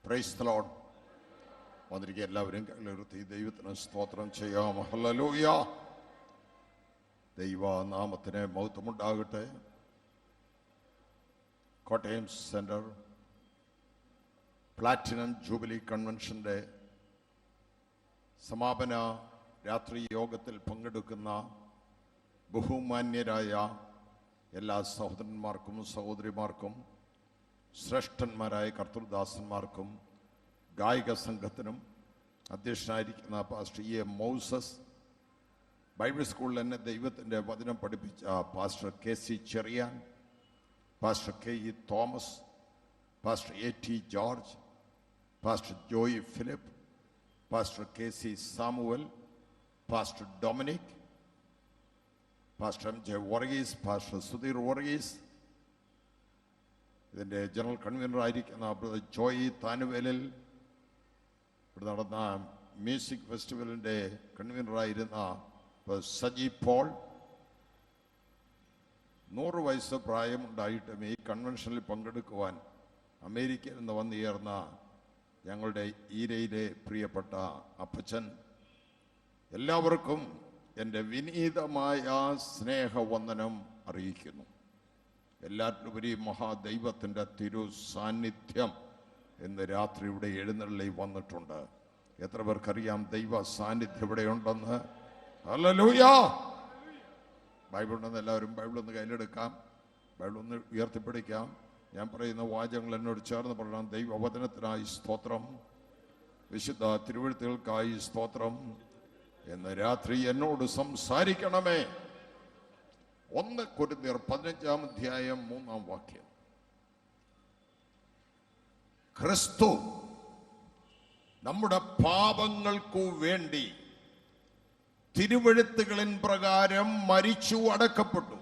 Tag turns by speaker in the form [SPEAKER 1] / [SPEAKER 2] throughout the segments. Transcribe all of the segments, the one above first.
[SPEAKER 1] Praise the Lord. വന്നിരിക്കുക എല്ലാവരും കൈകളുയർത്തി ദൈവത്തിന് സ്തോത്രം ചെയ്യാം. ഹല്ലേലൂയ. ദൈവനാമത്തിന് മഹത്വമുണ്ടാകട്ടെ. കോട്ടയം സെൻറ്റർ പ്ലാറ്റിനം ജൂബിലി കൺവെൻഷൻ്റെ സമാപന രാത്രി യോഗത്തിൽ പങ്കെടുക്കുന്ന ബഹുമാന്യരായ എല്ലാ സഹോദരന്മാർക്കും സഹോദരിമാർക്കും ശ്രേഷ്ഠന്മാരായ കർത്തൃദാസന്മാർക്കും ഗായിക സംഘത്തിനും അധ്യക്ഷനായിരിക്കുന്ന പാസ്റ്റർ എ മൗസസ്, ബൈബിൾ സ്കൂളിൽ എന്നെ ദൈവത്തിൻ്റെ വചനം പഠിപ്പിച്ച pastor K C Cheriyan, pastor K E Thomas, pastor A T George, pastor Joy Philip, pastor K C Samuel, pastor Dominic, pastor M J Varghese, pastor Sudheer Varghese, ഇതിൻ്റെ ജനറൽ കൺവീനറായിരിക്കുന്ന ബ്രദർ ജോയി താനുവേലിൽ, ഇവിടെ നടന്ന music ഫെസ്റ്റിവലിൻ്റെ കൺവീനറായിരുന്ന സജി പോൾ. 100 വയസ്സ് പ്രായമുണ്ടായിട്ടും ഈ കൺവെൻഷനിൽ പങ്കെടുക്കുവാൻ അമേരിക്കയിൽ നിന്ന് വന്നുയർന്ന ഞങ്ങളുടെ ഈരയിലെ പ്രിയപ്പെട്ട അപ്പച്ചൻ, എല്ലാവർക്കും എൻ്റെ വിനീതമായ സ്നേഹവന്ദനം അറിയിക്കുന്നു. എല്ലാറ്റിലുപരി മഹാദൈവത്തിൻ്റെ തിരു സാന്നിധ്യം ഇന്ന് രാത്രി ഇവിടെ എഴുന്നള്ളി വന്നിട്ടുണ്ട്. എത്ര പേർക്കറിയാം ദൈവ സാന്നിധ്യം ഇവിടെ ഉണ്ടെന്ന്? ഹല്ലേലൂയ. ബൈബിളുണ്ടെന്ന് എല്ലാവരും ബൈബിളൊന്ന് കയ്യിലെടുക്കാം, ബൈബിളൊന്ന് ഉയർത്തിപ്പിടിക്കാം. ഞാൻ പറയുന്ന വാചകങ്ങൾ എന്നോട് ചേർന്ന് പറയണം. ദൈവവചനത്തിനായി സ്തോത്രം, വിശുദ്ധ തിരുവെഴുത്തുകൾക്കായി സ്തോത്രം. എന്ന് രാത്രി എന്നോട് സംസാരിക്കണമേ. 1 കൊരിന്ത്യർ 15-ാം അധ്യായം 3-ാം വാക്യം. ക്രിസ്തു നമ്മുടെ പാപങ്ങൾക്കു വേണ്ടി തിരുവെഴുത്തുകളിൻ പ്രകാരം മരിച്ചു അടക്കപ്പെട്ടു,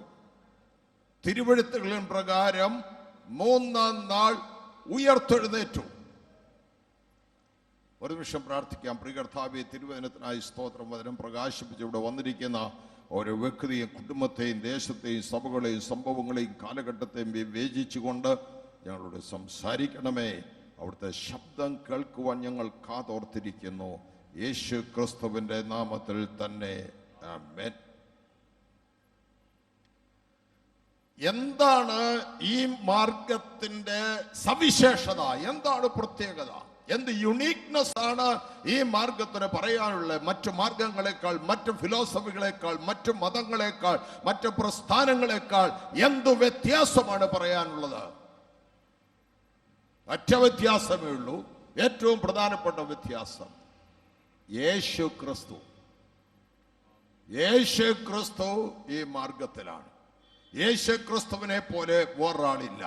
[SPEAKER 1] തിരുവെഴുത്തുകളിൻ പ്രകാരം 3-ാം നാൾ ഉയർത്തെഴുന്നേറ്റു. ഒരു നിമിഷം പ്രാർത്ഥിക്കാം. പ്രിയ കർത്താവേ, തിരുവചനത്തിനായി സ്തോത്രം. വചനം പ്രകാശിപ്പിച്ച് ഇവിടെ വന്നിരിക്കുന്ന ഓരോ വ്യക്തിയെയും കുടുംബത്തെയും ദേശത്തെയും സഭകളെയും സംഭവങ്ങളെയും കാലഘട്ടത്തെയും വിവേചിച്ചുകൊണ്ട് ഞങ്ങളോട് സംസാരിക്കണമേ. അവിടുത്തെ ശബ്ദം കേൾക്കുവാൻ ഞങ്ങൾ കാതോർത്തിരിക്കുന്നു. യേശു ക്രിസ്തുവിന്റെ നാമത്തിൽ തന്നെ ആമേൻ. എന്താണ് ഈ മാർഗത്തിന്റെ സവിശേഷത? എന്താണ് പ്രത്യേകത? എന്ത് യുണീക്നെസ് ആണ് ഈ മാർഗത്തിന് പറയാനുള്ളത്? മറ്റു മാർഗങ്ങളെക്കാൾ, മറ്റു ഫിലോസഫികളെക്കാൾ, മറ്റു മതങ്ങളെക്കാൾ, മറ്റു പ്രസ്ഥാനങ്ങളെക്കാൾ എന്തു വ്യത്യാസമാണ് പറയാനുള്ളത്? ഒറ്റ വ്യത്യാസമേ ഉള്ളൂ. ഏറ്റവും പ്രധാനപ്പെട്ട വ്യത്യാസം യേശു ക്രിസ്തു. യേശു ക്രിസ്തു ഈ മാർഗത്തിലാണ്. യേശു ക്രിസ്തുവിനെ പോലെ വേറൊരാളില്ല.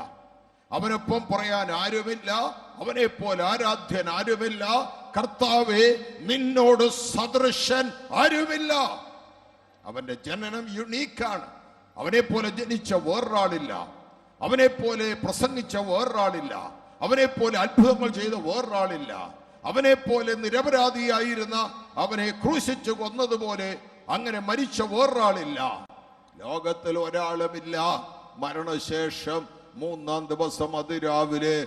[SPEAKER 1] അവനൊപ്പം പറയാൻ ആരുമില്ല, അവനെ പോലെ ആരാധ്യൻ ആരുമില്ല. കർത്താവേ, നിന്നോട് സദൃശൻ ആരുമില്ല. അവന്റെ ജനനം യുണീക്കാണ്. അവനെ പോലെ ജനിച്ച വേറൊരാളില്ല. അവനെ പോലെ പ്രസംഗിച്ച വേറൊരാളില്ല. അവനെ പോലെ അത്ഭുതങ്ങൾ ചെയ്ത വേറൊരാളില്ല. അവനെ പോലെ നിരപരാധിയായിരുന്ന അവനെ ക്രൂശിച്ചു കൊന്നതുപോലെ അങ്ങനെ മരിച്ച വേറൊരാളില്ല. ലോകത്തിൽ ഒരാളുമില്ല. മരണശേഷം 3-ാം ദിവസം അതിരാവിലെ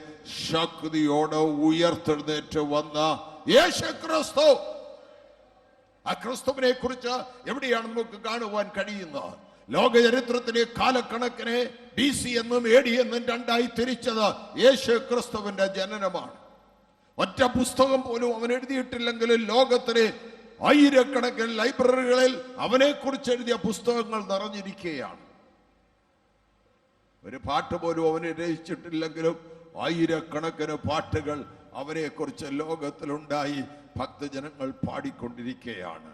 [SPEAKER 1] ശക്തിയോടെ ഉയർത്തെഴുന്നേറ്റ് വന്ന യേശു ക്രിസ്തു. ആ ക്രിസ്തുവിനെ കുറിച്ച് എവിടെയാണ് നമുക്ക് കാണുവാൻ കഴിയുന്നത്? ലോക ചരിത്രത്തിലെ കാലക്കണക്കിനെ BC എന്നും AD എന്നും രണ്ടായി തിരിച്ചത് യേശു ക്രിസ്തുവിന്റെ ജനനമാണ്. ഒറ്റ പുസ്തകം പോലും അവൻ എഴുതിയിട്ടില്ലെങ്കിലും ലോകത്തിലെ ആയിരക്കണക്കിന് ലൈബ്രറികളിൽ അവനെ കുറിച്ച് എഴുതിയ പുസ്തകങ്ങൾ നിറഞ്ഞിരിക്കുകയാണ്. ഒരു പാട്ട് പോലും അവന് രചിച്ചിട്ടില്ലെങ്കിലും ആയിരക്കണക്കിന് പാട്ടുകൾ അവനെ കുറിച്ച് ലോകത്തിലുണ്ടായി. ഭക്തജനങ്ങൾ പാടിക്കൊണ്ടിരിക്കുകയാണ്.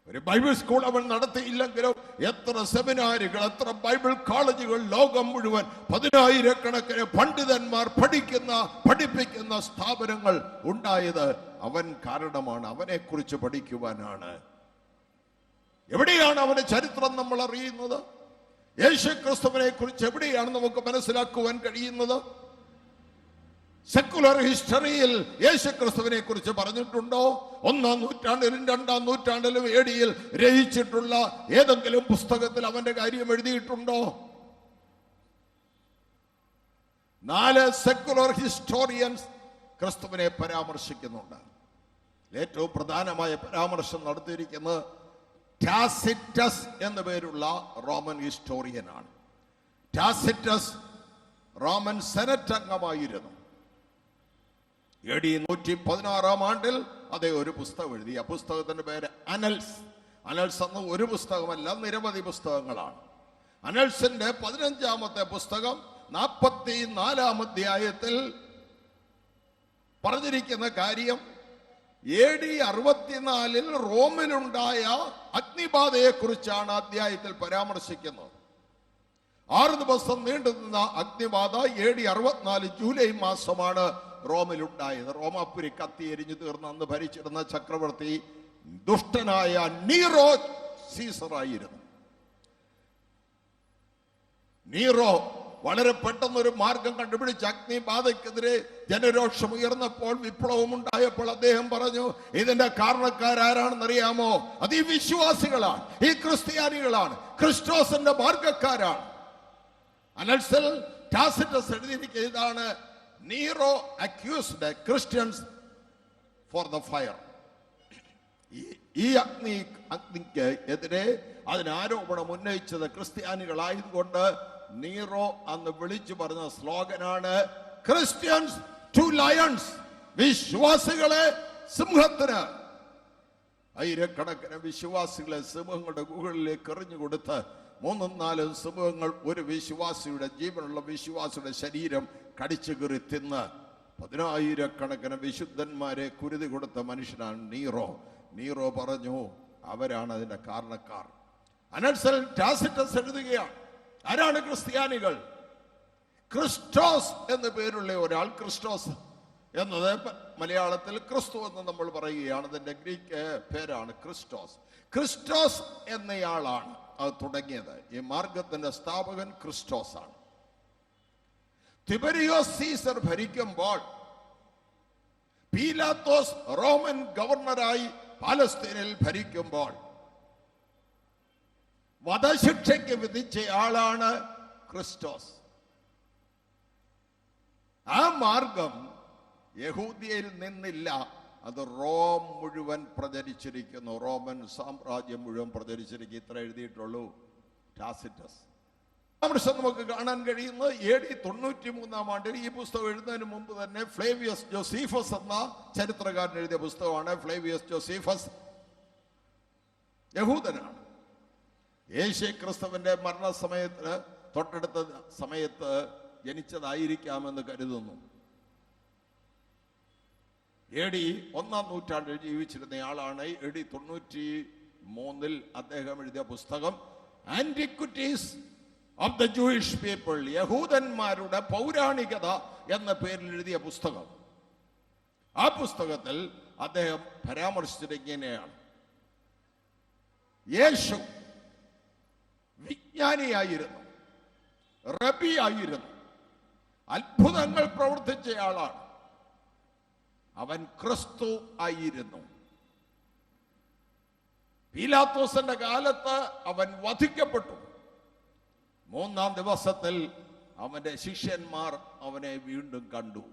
[SPEAKER 1] ഒരു ബൈബിൾ സ്കൂൾ അവൻ നടത്തിയില്ലെങ്കിലും എത്ര സെമിനാറുകൾ, എത്ര ബൈബിൾ കോളേജുകൾ, ലോകം മുഴുവൻ 10,000-കണക്കിന് പണ്ഡിതന്മാർ പഠിപ്പിക്കുന്ന സ്ഥാപനങ്ങൾ ഉണ്ടായത് അവൻ കാരണമാണ്. അവനെ കുറിച്ച് പഠിക്കുവാനാണ്. എവിടെയാണ് അവന്റെ ചരിത്രം നമ്മൾ അറിയുന്നത്? യേശു ക്രിസ്തുവിനെ കുറിച്ച് എവിടെയാണ് നമുക്ക് മനസ്സിലാക്കുവാൻ കഴിയുന്നത്? സെക്കുലർ ഹിസ്റ്ററിയിൽ യേശു ക്രിസ്തുവിനെ കുറിച്ച് പറഞ്ഞിട്ടുണ്ടോ? 1-ാം നൂറ്റാണ്ടിലും 2-ാം നൂറ്റാണ്ടിലും AD രചിച്ചിട്ടുള്ള ഏതെങ്കിലും പുസ്തകത്തിൽ അവന്റെ കാര്യം എഴുതിയിട്ടുണ്ടോ? 4 സെക്കുലർ ഹിസ്റ്റോറിയൻസ് ക്രിസ്തുവിനെ പരാമർശിക്കുന്നുണ്ട്. ഏറ്റവും പ്രധാനമായ പരാമർശം നടത്തിയിരിക്കുന്നത് ടാസിറ്റസ് എന്ന പേരുള്ള റോമൻ ഹിസ്റ്റോറിയനാണ്. ടാസിറ്റസ് റോമൻ സെനറ്റ് അംഗമായിരുന്നു. AD 116 ആണ്ടിൽ അദ്ദേഹം ഒരു പുസ്തകം എഴുതി. ആ പുസ്തകത്തിന്റെ പേര് അനൽസ്. അനൽസ് എന്ന ഒരു പുസ്തകമല്ല, നിരവധി പുസ്തകങ്ങളാണ്. അനൽസിന്റെ 15ാമത്തെ പുസ്തകം 44-ാം അധ്യായത്തിൽ പറഞ്ഞിരിക്കുന്ന കാര്യം AD 64 റോമിലുണ്ടായ അഗ്നിബാധയെ കുറിച്ചാണ് അധ്യായത്തിൽ പരാമർശിക്കുന്നത്. 6 ദിവസം നീണ്ടുനിന്ന അഗ്നിബാധ AD 64 ജൂലൈ മാസമാണ് റോമിലുണ്ടായത്. റോമാപുരി കത്തി എരിഞ്ഞു തീർന്ന് അന്ന് ഭരിച്ചിരുന്ന ചക്രവർത്തി ദുഷ്ടനായ നീറോ സീസറായിരുന്നു. നീറോ വളരെ പെട്ടെന്നൊരു മാർഗം കണ്ടുപിടിച്ച് അഗ്നിബാധയ്ക്കെതിരെ ജനരോഷം ഉയർന്നപ്പോൾ, വിപ്ലവം ഉണ്ടായപ്പോൾ അദ്ദേഹം പറഞ്ഞു, ഇതിന്റെ കാരണക്കാരാരാണെന്നറിയാമോ? അത് ഈ വിശ്വാസികളാണ്, ഈ ക്രിസ്ത്യാനികളാണ്, ക്രിസ്റ്റോസിന്റെ മാർഗക്കാരാണ്. അനൽസിൽ ടാസിറ്റസ് എഴുതിയിരിക്കുക ഇതാണ്: Nero accused Christians for the fire. ഈ അഗ്നിക്ക് എതിരെ അതിന് ആരോപണം ഉന്നയിച്ചത് ക്രിസ്ത്യാനികളായതുകൊണ്ട് നീറോ അന്ന് വിളിച്ചു പറഞ്ഞ സ്ലോഗനാണ് ക്രിസ്ത്യൻസ് ടു ലയൺസ്, വിശ്വാസികളെ സിംഹത്തിന്. ആയിരക്കണക്കിന് വിശ്വാസികളെ സിംഹങ്ങളുടെ ഗുഹകളിലേക്ക് എറിഞ്ഞുകൊടുത്ത് 3-4 സിംഹങ്ങൾ ഒരു വിശ്വാസിയുടെ, ജീവനുള്ള വിശ്വാസിയുടെ ശരീരം കടിച്ചു കീറി തിന്ന് 10,000-കണക്കിന് വിശുദ്ധന്മാരെ കുരുതി കൊടുത്ത മനുഷ്യനാണ് നീറോ. നീറോ പറഞ്ഞു അവരാണ് അതിന്റെ കാരണക്കാർ. അനൽസിൽ ടാസിറ്റസ് എഴുതുകയാണ്, ആരാണ് ക്രിസ്ത്യാനികൾ? ക്രിസ്റ്റോസ് എന്ന പേരുള്ള ഒരാൾ. ക്രിസ്റ്റോസ് എന്നത് മലയാളത്തിൽ ക്രിസ്തു എന്ന് നമ്മൾ പറയുകയാണ്. അതിന്റെ ഗ്രീക്ക് പേരാണ് ക്രിസ്റ്റോസ്. ക്രിസ്റ്റോസ് എന്നയാളാണ് അത് തുടങ്ങിയത്. ഈ മാർഗത്തിന്റെ സ്ഥാപകൻ ക്രിസ്റ്റോസ് ആണ്. തിബരിയോസ് സീസർ ഭരിക്കുമ്പോൾ പീലാത്തോസ് റോമൻ ഗവർണറായി പാലസ്തീനിൽ ഭരിക്കുമ്പോൾ വധശിക്ഷയ്ക്ക് വിധിച്ചയാളാണ് ക്രിസ്റ്റോസ്. ആ മാർഗം യഹൂദിയയിൽ നിന്നില്ല, അത് റോം മുഴുവൻ പ്രചരിച്ചിരിക്കുന്നു. റോമൻ സാമ്രാജ്യം മുഴുവൻ പ്രചരിച്ചിരിക്കും. ഇത്ര എഴുതിയിട്ടുള്ളൂ ടാസിറ്റസ്. നമുക്ക് കാണാൻ കഴിയുന്നത് AD 93-ാം ആണ്ടിൽ ഈ പുസ്തകം എഴുതുന്നതിന് മുമ്പ് തന്നെ ഫ്ലേവിയസ് ജോസീഫസ് എന്ന ചരിത്രകാരൻ എഴുതിയ പുസ്തകമാണ്. Flavius Josephus യഹൂദനാണ്. യേശു ക്രിസ്തുവിന്റെ മരണസമയത്തിന് തൊട്ടടുത്ത സമയത്ത് ജനിച്ചതായിരിക്കാമെന്ന് കരുതുന്നു. AD 1-ാം നൂറ്റാണ്ടിൽ ജീവിച്ചിരുന്നയാളാണ്. AD 93-ൽ അദ്ദേഹം എഴുതിയ പുസ്തകം antiquities of the Jewish people, യഹൂദന്മാരുടെ പൗരാണികത എന്ന പേരിൽ എഴുതിയ പുസ്തകം. ആ പുസ്തകത്തിൽ അദ്ദേഹം പരാമർശിച്ചിരിക്കുകയാണ്, യേശു വിജ്ഞാനിയായിരുന്നു, റബി ആയിരുന്നു, അത്ഭുതങ്ങൾ പ്രവർത്തിച്ചയാളാണ്, അവൻ ക്രിസ്തു ആയിരുന്നു. പീലാത്തോസിന്റെ കാലത്ത് അവൻ വധിക്കപ്പെട്ടു. 3-ാം ദിവസത്തിൽ അവന്റെ ശിഷ്യന്മാർ അവനെ വീണ്ടും കണ്ടു.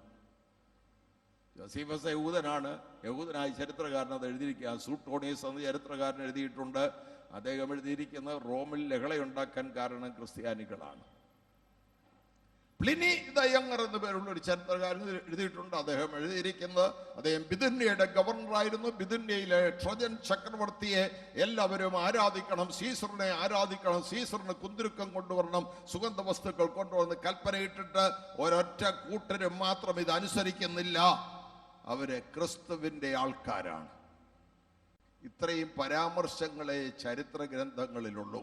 [SPEAKER 1] ജോസീഫസ് യഹൂദനായ ചരിത്രകാരൻ അത് എഴുതിയിരിക്കുക. സൂട്ടോണിയസ് എന്ന ചരിത്രകാരൻ എഴുതിയിട്ടുണ്ട്. അദ്ദേഹം എഴുതിയിരിക്കുന്നത് റോമിൽ ലഹളയുണ്ടാക്കാൻ കാരണം ക്രിസ്ത്യാനികളാണ്. പ്ലിനി ദ യങ്ങർ എന്ന പേരുള്ള ഒരു ചരിത്രകാരൻ എഴുതിയിട്ടുണ്ട്. അദ്ദേഹം എഴുതിയിരിക്കുന്നത് അദ്ദേഹം ബിഥുന്യയുടെ ഗവർണറായിരുന്നു. ബിഥുന്യയിലെ ട്രോജൻ ചക്രവർത്തിയെ എല്ലാവരും ആരാധിക്കണം, സീസറിനെ ആരാധിക്കണം, സീസറിന് കുന്തിരുക്കം കൊണ്ടുവരണം, സുഗന്ധ വസ്തുക്കൾ കൊണ്ടുവന്ന് കൽപ്പനയിട്ടിട്ട് ഒരൊറ്റ കൂട്ടരും മാത്രം ഇത് അനുസരിക്കുന്നില്ല. അവര് ക്രിസ്തുവിന്റെ ആൾക്കാരാണ്. ഇത്രയും പരാമർശങ്ങളെ ചരിത്ര ഗ്രന്ഥങ്ങളിലുള്ളൂ.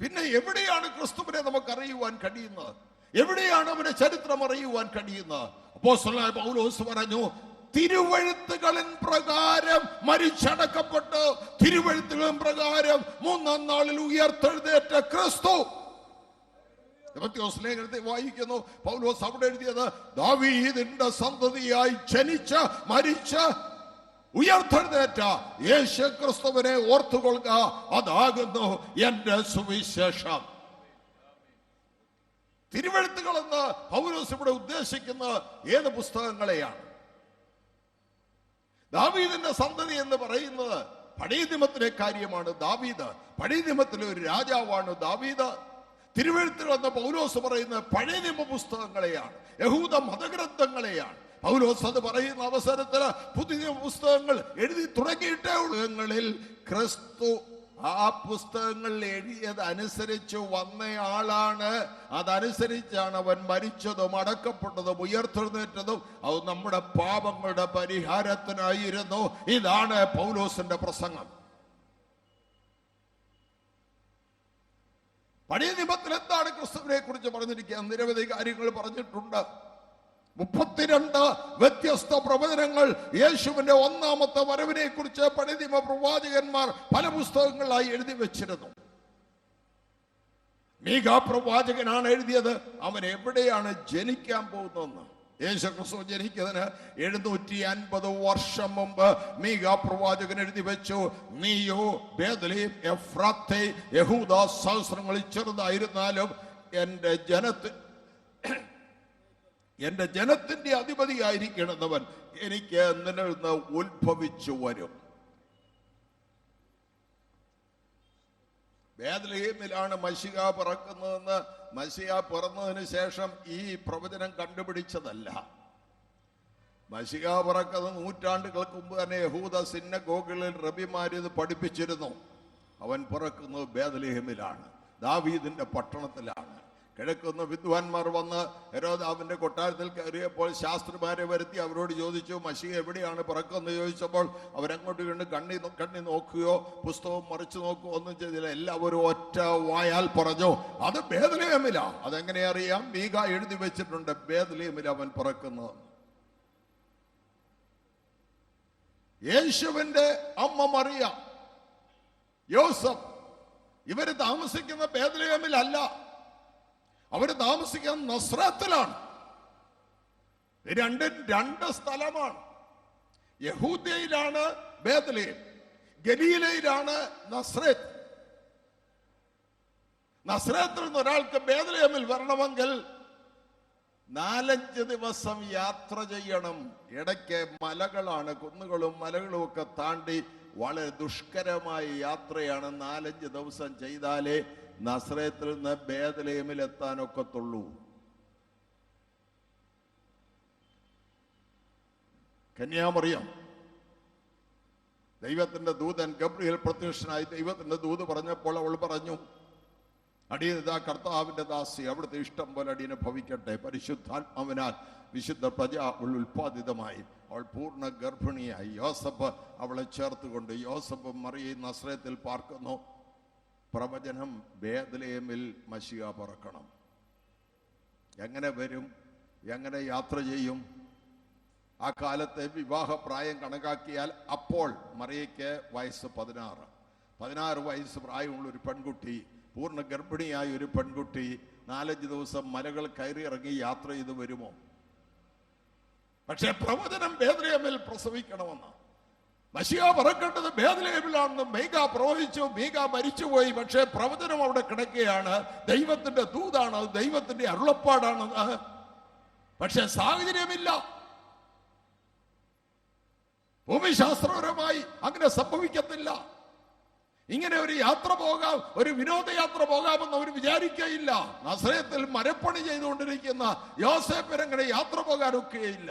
[SPEAKER 1] പിന്നെ എവിടെയാണ് ക്രിസ്തുവിനെ നമുക്ക് അറിയുവാൻ കഴിയുന്നത്? എവിടെയാണ് അവന്റെ ചരിത്രം അറിയുവാൻ കഴിയുന്നത്? അപ്പോസ്തലനായ പൗലോസ് പറഞ്ഞു, തിരുവെഴുത്തുകളിൻ പ്രകാരം മരിച്ചടക്കപ്പെട്ട് തിരുവെഴുത്തുകളിൻ പ്രകാരം 3-ാം നാളിൽ ഉയർത്തെഴുന്നേറ്റ ക്രിസ്തു. തിമോഥെയോസ് ലേഖനത്തിൽ വായിക്കുന്നു, പൗലോസ് അവിടെ എഴുതിയത് ദാവീദിന്റെ സന്തതിയായി ജനിച്ച മരിച്ച ഉയർത്തെഴുന്നേറ്റ യേശു ക്രിസ്തുവിനെ ഓർത്തുകൊള്ളുക, അതാകുന്നു എന്റെ സുവിശേഷം. തിരുവെഴുത്തുകളെന്ന് പൗലോസ് ഇവിടെ ഉദ്ദേശിക്കുന്ന ഏത് പുസ്തകങ്ങളെയാണ്? ദാവീദിന്റെ സന്തതി എന്ന് പറയുന്നത് പഴയ നിയമത്തിലെ കാര്യമാണ്. ദാവീദ് പഴയ നിയമത്തിലെ ഒരു രാജാവാണ്. ദാവീദ് തിരുവെഴുത്തുകൾ എന്ന പൗലോസ് പറയുന്നത് പഴയ നിയമ പുസ്തകങ്ങളെയാണ്, യഹൂദ മതഗ്രന്ഥങ്ങളെയാണ്. പൗലോസ് അത് പറയുന്ന അവസരത്തിൽ പുതിയ പുസ്തകങ്ങൾ എഴുതി തുടങ്ങിയിട്ടേ ഉള്ളങ്ങളിൽ ക്രിസ്തു ആ പുസ്തകങ്ങളിൽ എഴുതിയത് അനുസരിച്ച് വന്നയാളാണ്. അതനുസരിച്ചാണ് അവൻ മരിച്ചതും അടക്കപ്പെട്ടതും ഉയർത്തെഴുന്നേറ്റതും. അത് നമ്മുടെ പാപങ്ങളുടെ പരിഹാരത്തിനായിരുന്നു. ഇതാണ് പൗലോസിന്റെ പ്രസംഗം. പഴയ നിയമത്തിൽ എന്താണ് ക്രിസ്തുവിനെ കുറിച്ച് പറഞ്ഞിരിക്കുക? നിരവധി കാര്യങ്ങൾ പറഞ്ഞിട്ടുണ്ട്. 32 വ്യത്യസ്ത പ്രവചനങ്ങൾ യേശുവിന്റെ ഒന്നാമത്തെ വരവിനെ കുറിച്ച് പഴയ നിയമ പ്രവാചകന്മാർ പല പുസ്തകങ്ങളായി എഴുതി വെച്ചിരുന്നു. മീഖാ പ്രവാചകനാണ് എഴുതിയത്. അവൻ എവിടെയാണ് ജനിക്കാൻ പോകുന്നതെന്ന്. യേശു ക്രിസ്തു ജനിക്കുന്നതിന് 750 വർഷം മുമ്പ് മീഖാ പ്രവാചകൻ എഴുതി വെച്ചു, നീയോ ബേത്ലഹേം എഫ്രാത്തെ യഹൂദ സഹസ്രങ്ങളിൽ ചെറുതായിരുന്നാലും എന്റെ ജനത്തിന്റെ അധിപതിയായിരിക്കണമെന്നവൻ എനിക്ക് നിന്നിൽ നിന്ന് ഉത്ഭവിച്ചു വരും. ബേത്ലഹേമിലാണ് മശിഹ പിറക്കുന്നതെന്ന് മശിഹ പിറന്നതിന് ശേഷം ഈ പ്രവചനം കണ്ടുപിടിച്ചതല്ല. മശിഹ പിറക്കുന്ന നൂറ്റാണ്ടുകൾക്ക് മുമ്പ് തന്നെ യഹൂദ സിന്നഗോഗുകളിൽ റബിമാരിത് പഠിപ്പിച്ചിരുന്നു. അവൻ പിറക്കുന്നത് ബേത്ലഹേമിലാണ്, ദാവീദിന്റെ പട്ടണത്തിലാണ്. കിഴക്കുന്ന വിദ്വാൻമാർ വന്ന് ഹെരോദാവിന്റെ കൊട്ടാരത്തിൽ കയറിയപ്പോൾ ശാസ്ത്രിമാരെ വരുത്തി അവരോട് ചോദിച്ചു, മശിഹ എവിടെയാണ് പിറക്കുന്നത് ചോദിച്ചപ്പോൾ അവരങ്ങോട്ട് കണ്ട് കണ്ണി നോക്കുകയോ പുസ്തകം മറിച്ചു നോക്കുകയോ ഒന്നും ചെയ്തില്ല. എല്ലാവരും ഒറ്റ വായാൽ പറഞ്ഞു, അത് ബേത്ലഹേമിലാ. അതെങ്ങനെ അറിയാം? മീഖാ എഴുതി വെച്ചിട്ടുണ്ട് ബേത്ലഹേമിൽ അവൻ പിറക്കുന്നത്. യേശുവിന്റെ അമ്മ മറിയ, യോസഫ് ഇവര് താമസിക്കുന്ന ബേത്ലഹേമിലല്ല, അവര് താമസിക്കുന്ന നസ്രത്തിലാണ്. രണ്ട് സ്ഥലമാണ്. യഹൂദയിലാണ് ബേത്ലഹേം, ഗലീലയിലാണ് നസ്രത്ത്. നസ്രത്തിൽ നിന്ന് ഒരാൾക്ക് ബേത്ലഹേമിൽ വരണമെങ്കിൽ 4-5 ദിവസം യാത്ര ചെയ്യണം. ഇടയ്ക്ക് മലകളാണ്, കുന്നുകളും മലകളും ഒക്കെ താണ്ടി വളരെ ദുഷ്കരമായ യാത്രയാണ്. 4-5 ദിവസം ചെയ്താലേ നസ്രത്തിൽ നിന്ന് ബേത്ലഹേമിൽ എത്താനൊക്കത്തുള്ളൂ. കന്യാമറിയം, ദൈവത്തിന്റെ ദൂതൻ ഗബ്രിയേൽ പ്രത്യക്ഷനായി ദൈവത്തിന്റെ ദൂത് പറഞ്ഞപ്പോൾ അവൾ പറഞ്ഞു, അടിയനിതാ കർത്താവിന്റെ ദാസി, അവിടുത്തെ ഇഷ്ടം പോലെ അടിയനെ ഭവിക്കട്ടെ. പരിശുദ്ധാത്മാവിനാൽ വിശുദ്ധ പ്രജ അവൾ ഉൽപ്പാദിതമായി. അവൾ പൂർണ്ണ ഗർഭിണിയായി. യോസഫ് അവളെ ചേർത്തുകൊണ്ട് യോസഫ് മറിയ നസ്രത്തിൽ പാർക്കുന്നു. പ്രവചനം, ബേത്ലഹേമിൽ മശിഹ പിറക്കണം. എങ്ങനെ വരും? എങ്ങനെ യാത്ര ചെയ്യും? ആ കാലത്തെ വിവാഹ പ്രായം കണക്കാക്കിയാൽ അപ്പോൾ മറിയയ്ക്ക് വയസ്സ് 16 വയസ്സ് പ്രായമുള്ള ഒരു പെൺകുട്ടി, പൂർണ്ണ ഗർഭിണിയായ ഒരു പെൺകുട്ടി 4-5 ദിവസം മലകൾ കയറി ഇറങ്ങി യാത്ര ചെയ്ത് വരുമോ? പക്ഷെ പ്രവചനം ബേത്ലഹേമിൽ പ്രസവിക്കണമെന്ന്. മശിഹ പിറക്കേണ്ടത് ബേത്ലഹേമിലാണെന്ന് മീഖാ പ്രവചിച്ചു. മീഖാ മരിച്ചുപോയി. പക്ഷെ പ്രവചനം അവിടെ കിടക്കുകയാണ്. ദൈവത്തിന്റെ ദൂതാണ്, അത് ദൈവത്തിന്റെ അരുളപ്പാടാണെന്ന്. പക്ഷെ സാഹചര്യമില്ല. ഭൂമിശാസ്ത്രപരമായി അങ്ങനെ സംഭവിക്കത്തില്ല. ഇങ്ങനെ ഒരു യാത്ര പോകാം, ഒരു വിനോദയാത്ര പോകാമെന്ന് അവർ വിചാരിക്കുകയില്ല. നസ്രത്തിൽ മരപ്പണി ചെയ്തുകൊണ്ടിരിക്കുന്ന യോസേപ്പിനെങ്ങനെ യാത്ര പോകാനൊക്കെയില്ല.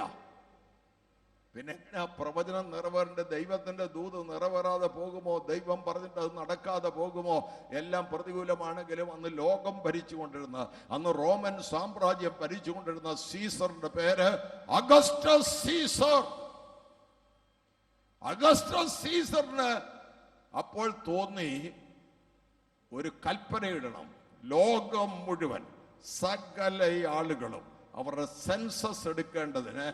[SPEAKER 1] പിന്നെ എങ്ങനെ പ്രവചനം നിറവേറേണ്ട? ദൈവത്തിന്റെ ദൂത് നിറവേറാതെ പോകുമോ? ദൈവം പറഞ്ഞിട്ട് അത് നടക്കാതെ പോകുമോ? എല്ലാം പ്രതികൂലമാണെങ്കിലും അന്ന് ലോകം ഭരിച്ചുകൊണ്ടിരുന്ന, അന്ന് റോമൻ സാമ്രാജ്യം ഭരിച്ചുകൊണ്ടിരുന്ന സീസറിന്റെ പേര് അഗസ്റ്റസ് സീസർ. അഗസ്റ്റസ് സീസറിന് അപ്പോൾ തോന്നി ഒരു കൽപ്പനയിടണം. ലോകം മുഴുവൻ സകല ആളുകളും അവരുടെ സെൻസസ് എടുക്കേണ്ടതിന്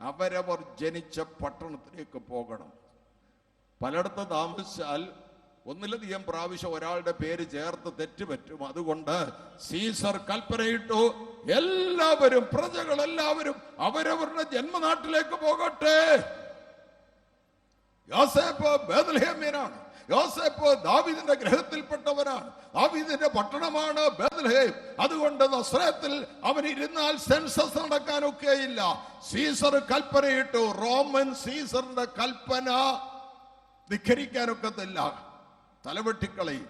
[SPEAKER 1] അവരവർ ജനിച്ച പട്ടണത്തിലേക്ക് പോകണം. പലയിടത്ത് താമസിച്ചാൽ ഒന്നിലധികം പ്രാവശ്യം ഒരാളുടെ പേര് ചേർത്ത് തെറ്റുപറ്റും. അതുകൊണ്ട് സീസർ കൽപ്പനയിട്ടു, എല്ലാവരും, പ്രജകളെല്ലാവരും അവരവരുടെ ജന്മനാട്ടിലേക്ക് പോകട്ടെ. യോസേപ്പ് ബേത്ലഹേമ്യനാണ്. യോസേപ്പ് ദാവീദിന്റെ ഗ്രഹത്തിൽപ്പെട്ടവരാണ്. ദാവീദിന്റെ പട്ടണമാണ് ബേത്ലഹേം. അതുകൊണ്ട് നസ്രത്തിൽ അവൻ ഇരുന്നാൽ സെൻസസ് നടക്കാനൊക്കെയില്ല. സീസർ കൽപ്പനയിട്ടു. റോമൻ സീസറിന്റെ കൽപ്പന ധിക്കരിക്കാനൊക്കത്തില്ല. തലവെട്ടിക്കളയും.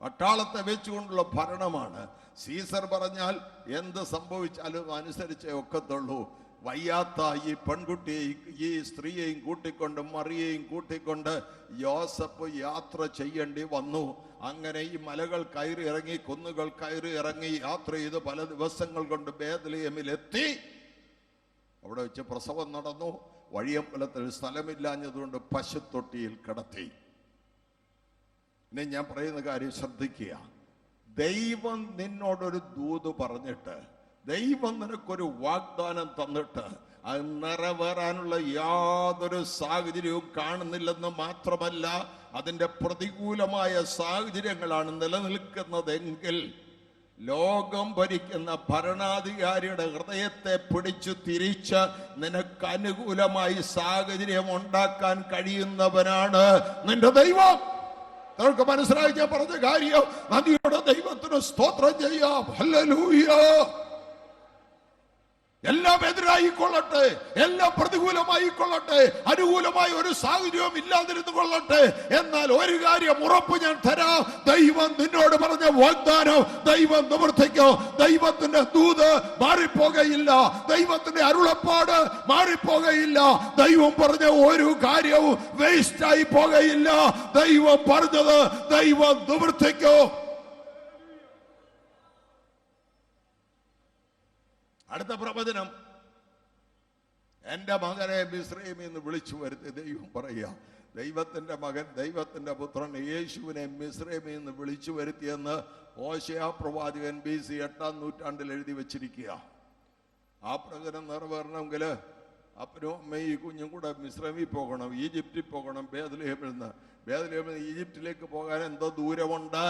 [SPEAKER 1] പട്ടാളത്തെ വെച്ചുകൊണ്ടുള്ള ഭരണമാണ്. സീസർ പറഞ്ഞാൽ എന്ത് സംഭവിച്ചാലും അനുസരിച്ചേ ഒക്കത്തുള്ളൂ. വയ്യാത്ത ഈ പെൺകുട്ടിയെയും ഈ സ്ത്രീയെയും കൂട്ടിക്കൊണ്ട് മറിയെയും കൂട്ടിക്കൊണ്ട് യോസഫ് യാത്ര ചെയ്യേണ്ടി വന്നു. അങ്ങനെ ഈ മലകൾ കയറി ഇറങ്ങി, കുന്നുകൾ കയറി ഇറങ്ങി യാത്ര ചെയ്ത് പല ദിവസങ്ങൾ കൊണ്ട് ബേത്ലഹേമിലെത്തി. അവിടെ വെച്ച് പ്രസവം നടന്നു. വഴിയമ്പലത്തിൽ സ്ഥലമില്ലാഞ്ഞതുകൊണ്ട് പശുത്തൊട്ടിയിൽ കിടത്തി. ഇനി ഞാൻ പറയുന്ന കാര്യം ശ്രദ്ധിക്കുക. ദൈവം നിന്നോടൊരു ദൂത് പറഞ്ഞിട്ട്, ദൈവം നിനക്കൊരു വാഗ്ദാനം തന്നിട്ട് അത് നിറവേറാനുള്ള യാതൊരു സാഹചര്യവും കാണുന്നില്ലെന്ന് മാത്രമല്ല, അതിൻ്റെ പ്രതികൂലമായ സാഹചര്യങ്ങളാണ് നിലനിൽക്കുന്നതെങ്കിൽ ലോകം ഭരിക്കുന്ന ഭരണാധികാരിയുടെ ഹൃദയത്തെ പിടിച്ചു തിരിച്ച് നിനക്ക് അനുകൂലമായി സാഹചര്യം ഉണ്ടാക്കാൻ കഴിയുന്നവനാണ് നിന്റെ ദൈവം. നിങ്ങൾക്ക് മനസ്സിലായി ഞാൻ പറഞ്ഞ കാര്യം? നദിയുടെ ദൈവത്തിന് സ്തോത്രം ചെയ്യാം. ഹല്ലേലൂയ. എല്ലാം എതിരായിക്കൊള്ളട്ടെ, എല്ലാം പ്രതികൂലമായിക്കൊള്ളട്ടെ, അനുകൂലമായ ഒരു സാഹചര്യവും ഇല്ലാതിരുന്നു കൊള്ളട്ടെ, എന്നാൽ ഒരു കാര്യം ഉറപ്പ് ഞാൻ തരാം. ദൈവം നിന്നോട് പറഞ്ഞ വാഗ്ദാനം ദൈവം നിവർത്തിക്കും. ദൈവത്തിന്റെ ദൂത് മാറിപ്പോകയില്ല. ദൈവത്തിന്റെ അരുളപ്പാട് മാറിപ്പോകയില്ല. ദൈവം പറഞ്ഞ ഒരു കാര്യവും വേസ്റ്റായി പോകയില്ല. ദൈവം പറഞ്ഞത് ദൈവം നിവർത്തിക്കും. അടുത്ത പ്രവചനം, എൻ്റെ മകനെ മിസ്രയീമിൽ നിന്ന് വിളിച്ചു വരുത്തി. ദൈവം പറയുക, ദൈവത്തിന്റെ മകൻ, ദൈവത്തിന്റെ പുത്രൻ യേശുവിനെ മിസ്രയീമിൽ നിന്ന് വിളിച്ചു വരുത്തിയെന്ന് ഹോശേയ പ്രവാചകൻ BC 8-ാം നൂറ്റാണ്ടിൽ എഴുതി വെച്ചിരിക്കുക. ആ പ്രവചനം നിറവേറണമെങ്കിൽ അപ്പനും അമ്മയും ഈ കുഞ്ഞും കൂടെ മിസ്രയീമിൽ പോകണം, ഈജിപ്തിൽ പോകണം. ബേത്ലഹേമിൽ നിന്ന് ഈജിപ്തിലേക്ക് പോകാൻ എന്തോ ദൂരമുണ്ട്.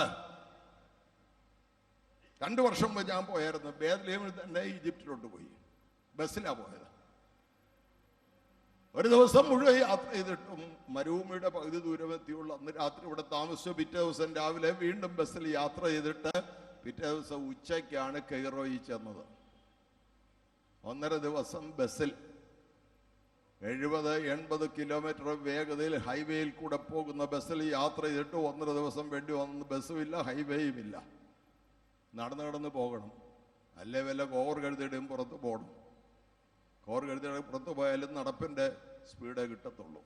[SPEAKER 1] 2 വർഷം മുമ്പ് ഞാൻ പോയായിരുന്നു. ബേത്ലഹേമിൽ തന്നെ ഈജിപ്തിലോട്ട് പോയി. ബസ്സിലാണ് പോയത്. ഒരു ദിവസം മുഴുവൻ യാത്ര ചെയ്തിട്ടും മരുഭൂമിയുടെ പകുതി ദൂരം എത്തിയുള്ളൂ. അന്ന് രാത്രി ഇവിടെ താമസിച്ചു. പിറ്റേ ദിവസം രാവിലെ വീണ്ടും ബസ്സിൽ യാത്ര ചെയ്തിട്ട് പിറ്റേ ദിവസം ഉച്ചയ്ക്കാണ് കെയ്റോയിൽ ചെന്നത്. 1.5 ദിവസം ബസ്സിൽ 70-80 കിലോമീറ്റർ വേഗതയിൽ ഹൈവേയിൽ കൂടെ പോകുന്ന ബസ്സിൽ യാത്ര ചെയ്തിട്ട് 1.5 ദിവസം വേണ്ടി വന്ന് ബസ്സുമില്ല, ഹൈവേയും ഇല്ല. നടന്ന് പോകണം. അല്ലേ വല്ല കോർ കഴുതിയുടെയും പുറത്ത് പോകണം. കോർ കഴുതിയുടെ പുറത്ത് പോയാലും നടപ്പിൻ്റെ സ്പീഡേ കിട്ടത്തുള്ളൂ.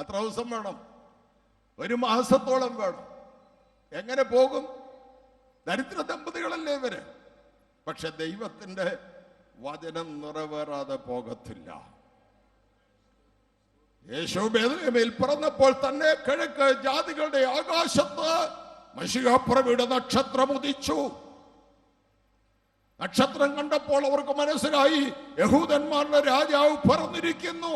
[SPEAKER 1] അത്ര ദിവസം വേണം, 1 മാസത്തോളം വേണം. എങ്ങനെ പോകും? ദരിദ്ര ദമ്പതികളല്ലേ ഇവര്. പക്ഷെ ദൈവത്തിന്റെ വചനം നിറവേറാതെ പോകത്തില്ല. യേശു ബേത്ലഹേമിൽ പിറന്നപ്പോൾ തന്നെ കിഴക്ക് ജാതികളുടെ ആകാശത്ത് മശിഹാപ്രഭുയുടെ നക്ഷത്രം ഉദിച്ചു. നക്ഷത്രം കണ്ടപ്പോൾ അവർക്ക് മനസ്സിലായി യഹൂദന്മാരുടെ രാജാവ് പറന്നിരിക്കുന്നു.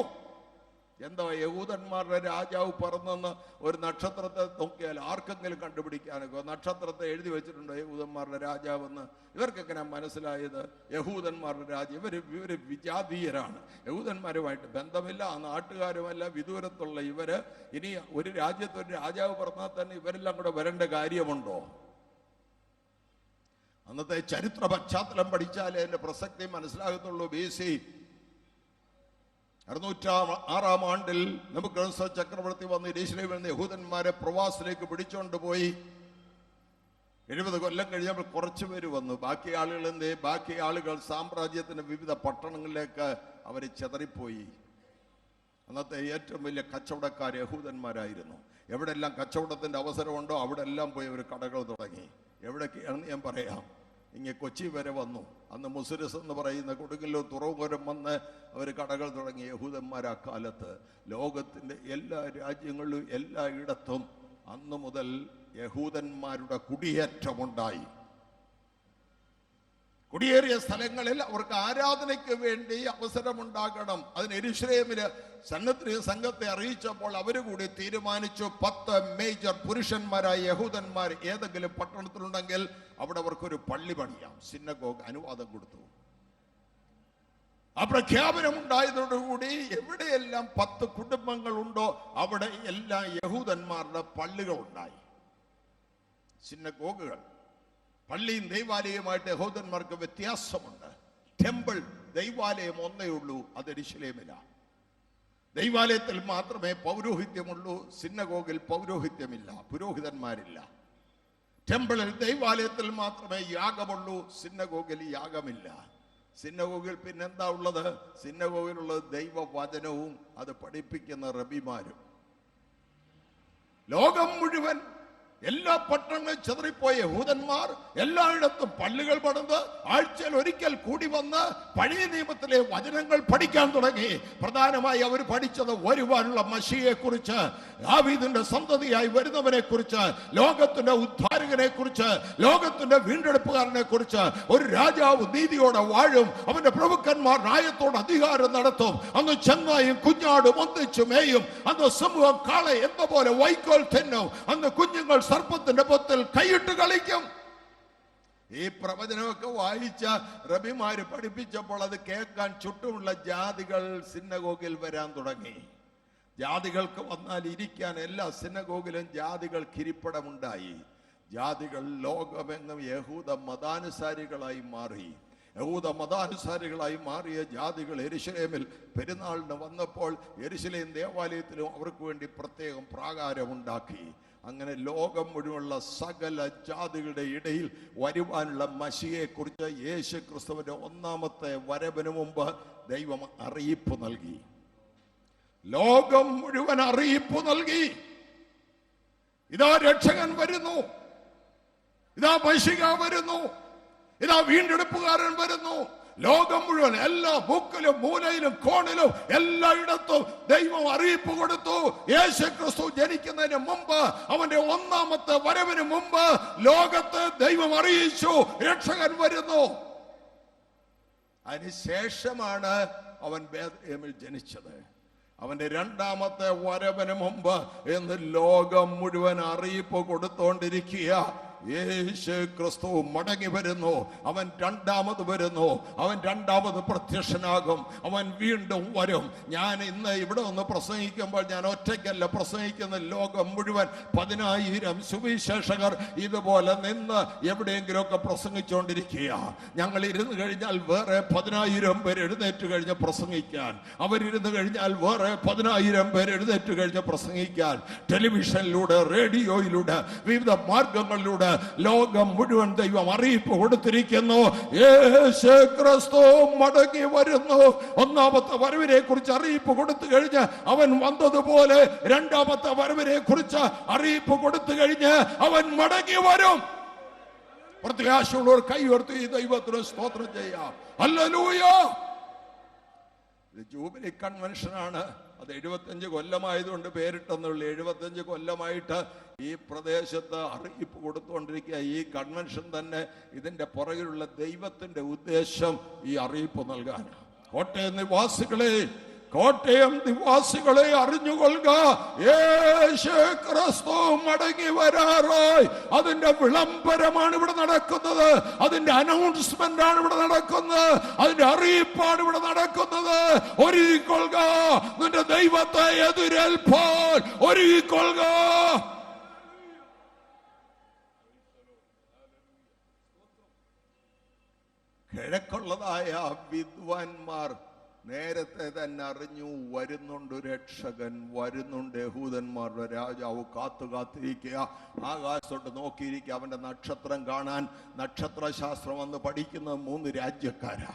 [SPEAKER 1] എന്താ യഹൂദന്മാരുടെ രാജാവ് പറന്നെന്ന് ഒരു നക്ഷത്രത്തെ നോക്കിയാൽ ആർക്കെങ്കിലും കണ്ടുപിടിക്കാനൊക്കെ? നക്ഷത്രത്തെ എഴുതി വെച്ചിട്ടുണ്ടോ യഹൂദന്മാരുടെ രാജാവെന്ന്? ഇവർക്കെങ്ങനെ മനസ്സിലായത് യഹൂദന്മാരുടെ രാജാവ്? ഇവര് വിജാതീയരാണ്, യഹൂദന്മാരുമായിട്ട് ബന്ധമില്ല, ആ നാട്ടുകാരുമല്ല, വിദൂരത്തുള്ള ഇവര്. ഇനി ഒരു രാജ്യത്ത് ഒരു രാജാവ് പറഞ്ഞാൽ തന്നെ ഇവരെല്ലാം കൂടെ വരേണ്ട കാര്യമുണ്ടോ? അന്നത്തെ ചരിത്ര പശ്ചാത്തലം പഠിച്ചാലേ അതിന്റെ പ്രസക്തി മനസ്സിലാകത്തുള്ളൂ. BC 606-ാം ആണ്ടിൽ നെബൂഖദ്നേസർ ചക്രവർത്തി വന്ന് യെരൂശലേമിൽ നിന്ന് യഹൂദന്മാരെ പ്രവാസത്തിലേക്ക് പിടിച്ചുകൊണ്ട് പോയി. 70 കൊല്ലം കഴിഞ്ഞപ്പോൾ കുറച്ചു പേര് വന്നു. ബാക്കി ആളുകൾ സാമ്രാജ്യത്തിന്റെ വിവിധ പട്ടണങ്ങളിലേക്ക് അവർ ചിതറിപ്പോയി. അന്നത്തെ ഏറ്റവും വലിയ കച്ചവടക്കാർ യഹൂദന്മാരായിരുന്നു. എവിടെല്ലാം കച്ചവടത്തിന്റെ അവസരമുണ്ടോ അവിടെ എല്ലാം പോയി അവർ കടകൾ തുടങ്ങി. എവിടേക്കാണെന്ന് ഞാൻ പറയാം. ഇങ്ങനെ കൊച്ചി വരെ വന്നു. അന്ന് മുസിരിസ് എന്ന് പറയുന്ന കൊടുങ്ങല്ലൂർ തുറമുഖം വന്ന് അവർ കടകൾ തുടങ്ങി. യഹൂദന്മാർ ആ കാലത്ത് ലോകത്തിൻ്റെ എല്ലാ രാജ്യങ്ങളിലും എല്ലായിടത്തും അന്ന് മുതൽ യഹൂദന്മാരുടെ കുടിയേറ്റമുണ്ടായി. കുടിയേറിയ സ്ഥലങ്ങളിൽ അവർക്ക് ആരാധനയ്ക്ക് വേണ്ടി അവസരമുണ്ടാകണം. അതിന് യെരൂശലേമില് സന്നദ്ധ സംഘത്തെ അറിയിച്ചപ്പോൾ അവർ കൂടി തീരുമാനിച്ചു 10 മേജർ പുരുഷന്മാരായ യഹൂദന്മാർ ഏതെങ്കിലും പട്ടണത്തിലുണ്ടെങ്കിൽ അവിടെ അവർക്കൊരു പള്ളി പണിയാം. സിനഗോഗ് അനുവാദം കൊടുത്തു. ആ പ്രഖ്യാപനം ഉണ്ടായതോടുകൂടി എവിടെയെല്ലാം 10 കുടുംബങ്ങളുണ്ടോ അവിടെ എല്ലാം യഹൂദന്മാരുടെ പള്ളികൾ ഉണ്ടായി, സിനഗോഗുകൾ. പള്ളിയും ദൈവാലയവുമായിട്ട് യഹൂദന്മാർക്ക് വ്യത്യാസമുണ്ട്. ടെമ്പിൾ, ദൈവാലയം ഒന്നേ ഉള്ളൂ, അത് യെരൂശലേമിലാണ്. ദൈവാലയത്തിൽ മാത്രമേ പൗരോഹിത്യമുള്ളൂ, സിനഗോഗിൽ പൗരോഹിത്യമില്ല, പുരോഹിതന്മാരില്ല. ടെമ്പിളിൽ, ദൈവാലയത്തിൽ മാത്രമേ യാഗമുള്ളൂ, സിനഗോഗിൽ യാഗമില്ല. സിനഗോഗിൽ പിന്നെന്താ ഉള്ളത്? സിനഗോഗിലുള്ളത് ദൈവവചനവും അത് പഠിപ്പിക്കുന്ന റബിമാരും. ലോകം മുഴുവൻ എല്ലാ പട്ടണങ്ങളും ചെതറിപ്പോയ യഹൂദന്മാർ എല്ലായിടത്തും പള്ളികൾ പണിത് ആഴ്ചയിൽ ഒരിക്കൽ കൂടി വന്ന് പഴയ നിയമത്തിലെ വചനങ്ങൾ പഠിക്കാൻ തുടങ്ങി. പ്രധാനമായി അവർ പഠിച്ചത് വരുവാനുള്ള മശിയെ കുറിച്ച്, ദാവീദിന്റെ സന്തതിയായി വരുന്നവനെ കുറിച്ച്, ലോകത്തിന്റെ ഉദ്ധാരകനെ കുറിച്ച്, ലോകത്തിന്റെ വീണ്ടെടുപ്പുകാരനെ കുറിച്ച്. ഒരു രാജാവ് നീതിയോടെ വാഴും, അവന്റെ പ്രഭുക്കന്മാർ ന്യായത്തോടെ അധികാരം നടത്തും. അന്ന് ചെന്നായും കുഞ്ഞാടും ഒന്നിച്ചു മേയും. അന്ന് സമൂഹം കാളെ എന്ന പോലെ വൈക്കോൽ തിന്നും. അന്ന് കുഞ്ഞുങ്ങൾ സർപ്പത്തിന്റെ പൊത്തിൽ കൈയിട്ട് കളിക്കും. ഈ പ്രവചനമൊക്കെ വായിച്ച റബിമാര് പഠിപ്പിച്ചപ്പോൾ അത് കേൾക്കാൻ ചുറ്റുമുള്ള ജാതികൾ സിനഗോഗിൽ വരാൻ തുടങ്ങി. ജാതികൾക്ക് വന്നാൽ ഇരിക്കാൻ എല്ലാ സിനഗോഗിലും ജാതികൾക്ക് ഇരിപ്പിടമുണ്ടായി. ജാതികൾ ലോകമെങ്ങും യഹൂദ മതാനുസാരികളായി മാറി. യഹൂദ മതാനുസാരികളായി മാറിയ ജാതികൾ യെരൂശലേമിൽ പെരുന്നാളിന് വന്നപ്പോൾ യെരൂശലേം ദേവാലയത്തിലും അവർക്ക് വേണ്ടി പ്രത്യേകം പ്രാകാരമുണ്ടാക്കി. അങ്ങനെ ലോകം മുഴുവനുള്ള സകല ജാതികളുടെ ഇടയിൽ വരുവാനുള്ള മശിയെ കുറിച്ച് യേശു ക്രിസ്തുവിന്റെ ഒന്നാമത്തെ വരവിന് മുമ്പ് ദൈവം അറിയിപ്പ് നൽകി. ലോകം മുഴുവൻ അറിയിപ്പ് നൽകി. ഇതാ രക്ഷകൻ വരുന്നു, ഇതാ മശിഹ വരുന്നു, ഇതാ വീണ്ടെടുപ്പുകാരൻ വരുന്നു. ലോകം മുഴുവൻ എല്ലാ ബുക്കിലും മൂലയിലും കോണിലും എല്ലായിടത്തും ദൈവം അറിയിപ്പ് കൊടുത്തു. യേശു ക്രിസ്തു ജനിക്കുന്നതിന് മുമ്പ്, അവന്റെ ഒന്നാമത്തെ വരവിന് മുമ്പ് ലോകത്ത് ദൈവം അറിയിച്ചു രക്ഷകൻ വരുന്നു. അതിനുശേഷമാണ് അവൻ ബേത്ലഹേമിൽ ജനിച്ചത്. അവന്റെ രണ്ടാമത്തെ വരവിന് മുമ്പ് എന്ന് ലോകം മുഴുവൻ അറിയിപ്പ് കൊടുത്തോണ്ടിരിക്കുക. യേശു ക്രിസ്തു മടങ്ങി വരുന്നു, അവൻ രണ്ടാമത് വരുന്നു, അവൻ രണ്ടാമത് പ്രത്യക്ഷനാകും, അവൻ വീണ്ടും വരും. ഞാൻ ഇന്ന് ഇവിടെ ഒന്ന് പ്രസംഗിക്കുമ്പോൾ ഞാൻ ഒറ്റയ്ക്കല്ല പ്രസംഗിക്കുന്ന, ലോകം മുഴുവൻ 10,000 സുവിശേഷകർ ഇതുപോലെ നിന്ന് എവിടെയെങ്കിലുമൊക്കെ പ്രസംഗിച്ചുകൊണ്ടിരിക്കുക. ഞങ്ങൾ ഇരുന്ന് കഴിഞ്ഞാൽ വേറെ 10,000 പേര് എഴുന്നേറ്റ് കഴിഞ്ഞ് പ്രസംഗിക്കാൻ, അവരിരുന്ന് കഴിഞ്ഞാൽ വേറെ 10,000 പേര് എഴുന്നേറ്റ് കഴിഞ്ഞ് പ്രസംഗിക്കാൻ. ടെലിവിഷനിലൂടെ, റേഡിയോയിലൂടെ, വിവിധ മാർഗങ്ങളിലൂടെ ലോകം മുഴുവൻ ദൈവം അറിയിപ്പ് കൊടുത്തിരിക്കുന്നു. യേശു ക്രിസ്തു മടങ്ങി വരുന്നു. ഒന്നാമത്തെ വരവിനെ കുറിച്ച് അറിയിപ്പ് കൊടുത്തു കഴിഞ്ഞ് അവൻ വന്നതുപോലെ രണ്ടാമത്തെ വരവിനെ കുറിച്ച് അറിയിപ്പ് കൊടുത്തു കഴിഞ്ഞ് അവൻ മടങ്ങി വരും. പ്രത്യാശയുള്ളവർ കൈ ഉയർത്തി ദൈവത്തിന് സ്തോത്രം ചെയ്യാം. ഹല്ലേലൂയ. ഇത് ജൂബിലി കൺവെൻഷനാണ്. അത് 75 കൊല്ലമായതുകൊണ്ട് പേരിട്ടെന്നുള്ളൂ. 75 കൊല്ലമായിട്ട് ഈ പ്രദേശത്ത് അറിയിപ്പ് കൊടുത്തുകൊണ്ടിരിക്കുക. ഈ കൺവെൻഷൻ തന്നെ ഇതിന്റെ പുറകിലുള്ള ദൈവത്തിന്റെ ഉദ്ദേശം ഈ അറിയിപ്പ് നൽകാൻ. കോട്ടയം നിവാസികളെ അറിഞ്ഞുകൊള്ളുക, യേശു ക്രിസ്തു മടങ്ങി വരാറായി. അതിന്റെ വിളംബരമാണ് ഇവിടെ നടക്കുന്നത്, അതിന്റെ അനൗൺസ്മെന്റ് ആണ് ഇവിടെ നടക്കുന്നത്, അതിന്റെ അറിയിപ്പാണ് ഇവിടെ നടക്കുന്നത്. ഒരുങ്ങിക്കൊള്ളുക, നിന്റെ ദൈവത്തെ എതിരേൽപ്പാൻ ഒരുങ്ങിക്കൊള്ളുക. കിഴക്കുള്ളതായ വിദ്വാൻമാർ നേരത്തെ തന്നെ അറിഞ്ഞു, വരുന്നുണ്ട് രക്ഷകൻ, വരുന്നുണ്ട് യഹൂദന്മാരുടെ രാജാവ്. കാത്തിരിക്കുക, ആകാശത്തോട്ട് നോക്കിയിരിക്കുക, അവന്റെ നക്ഷത്രം കാണാൻ. നക്ഷത്രശാസ്ത്രം വന്ന് പഠിക്കുന്ന 3 രാജ്യക്കാരാ.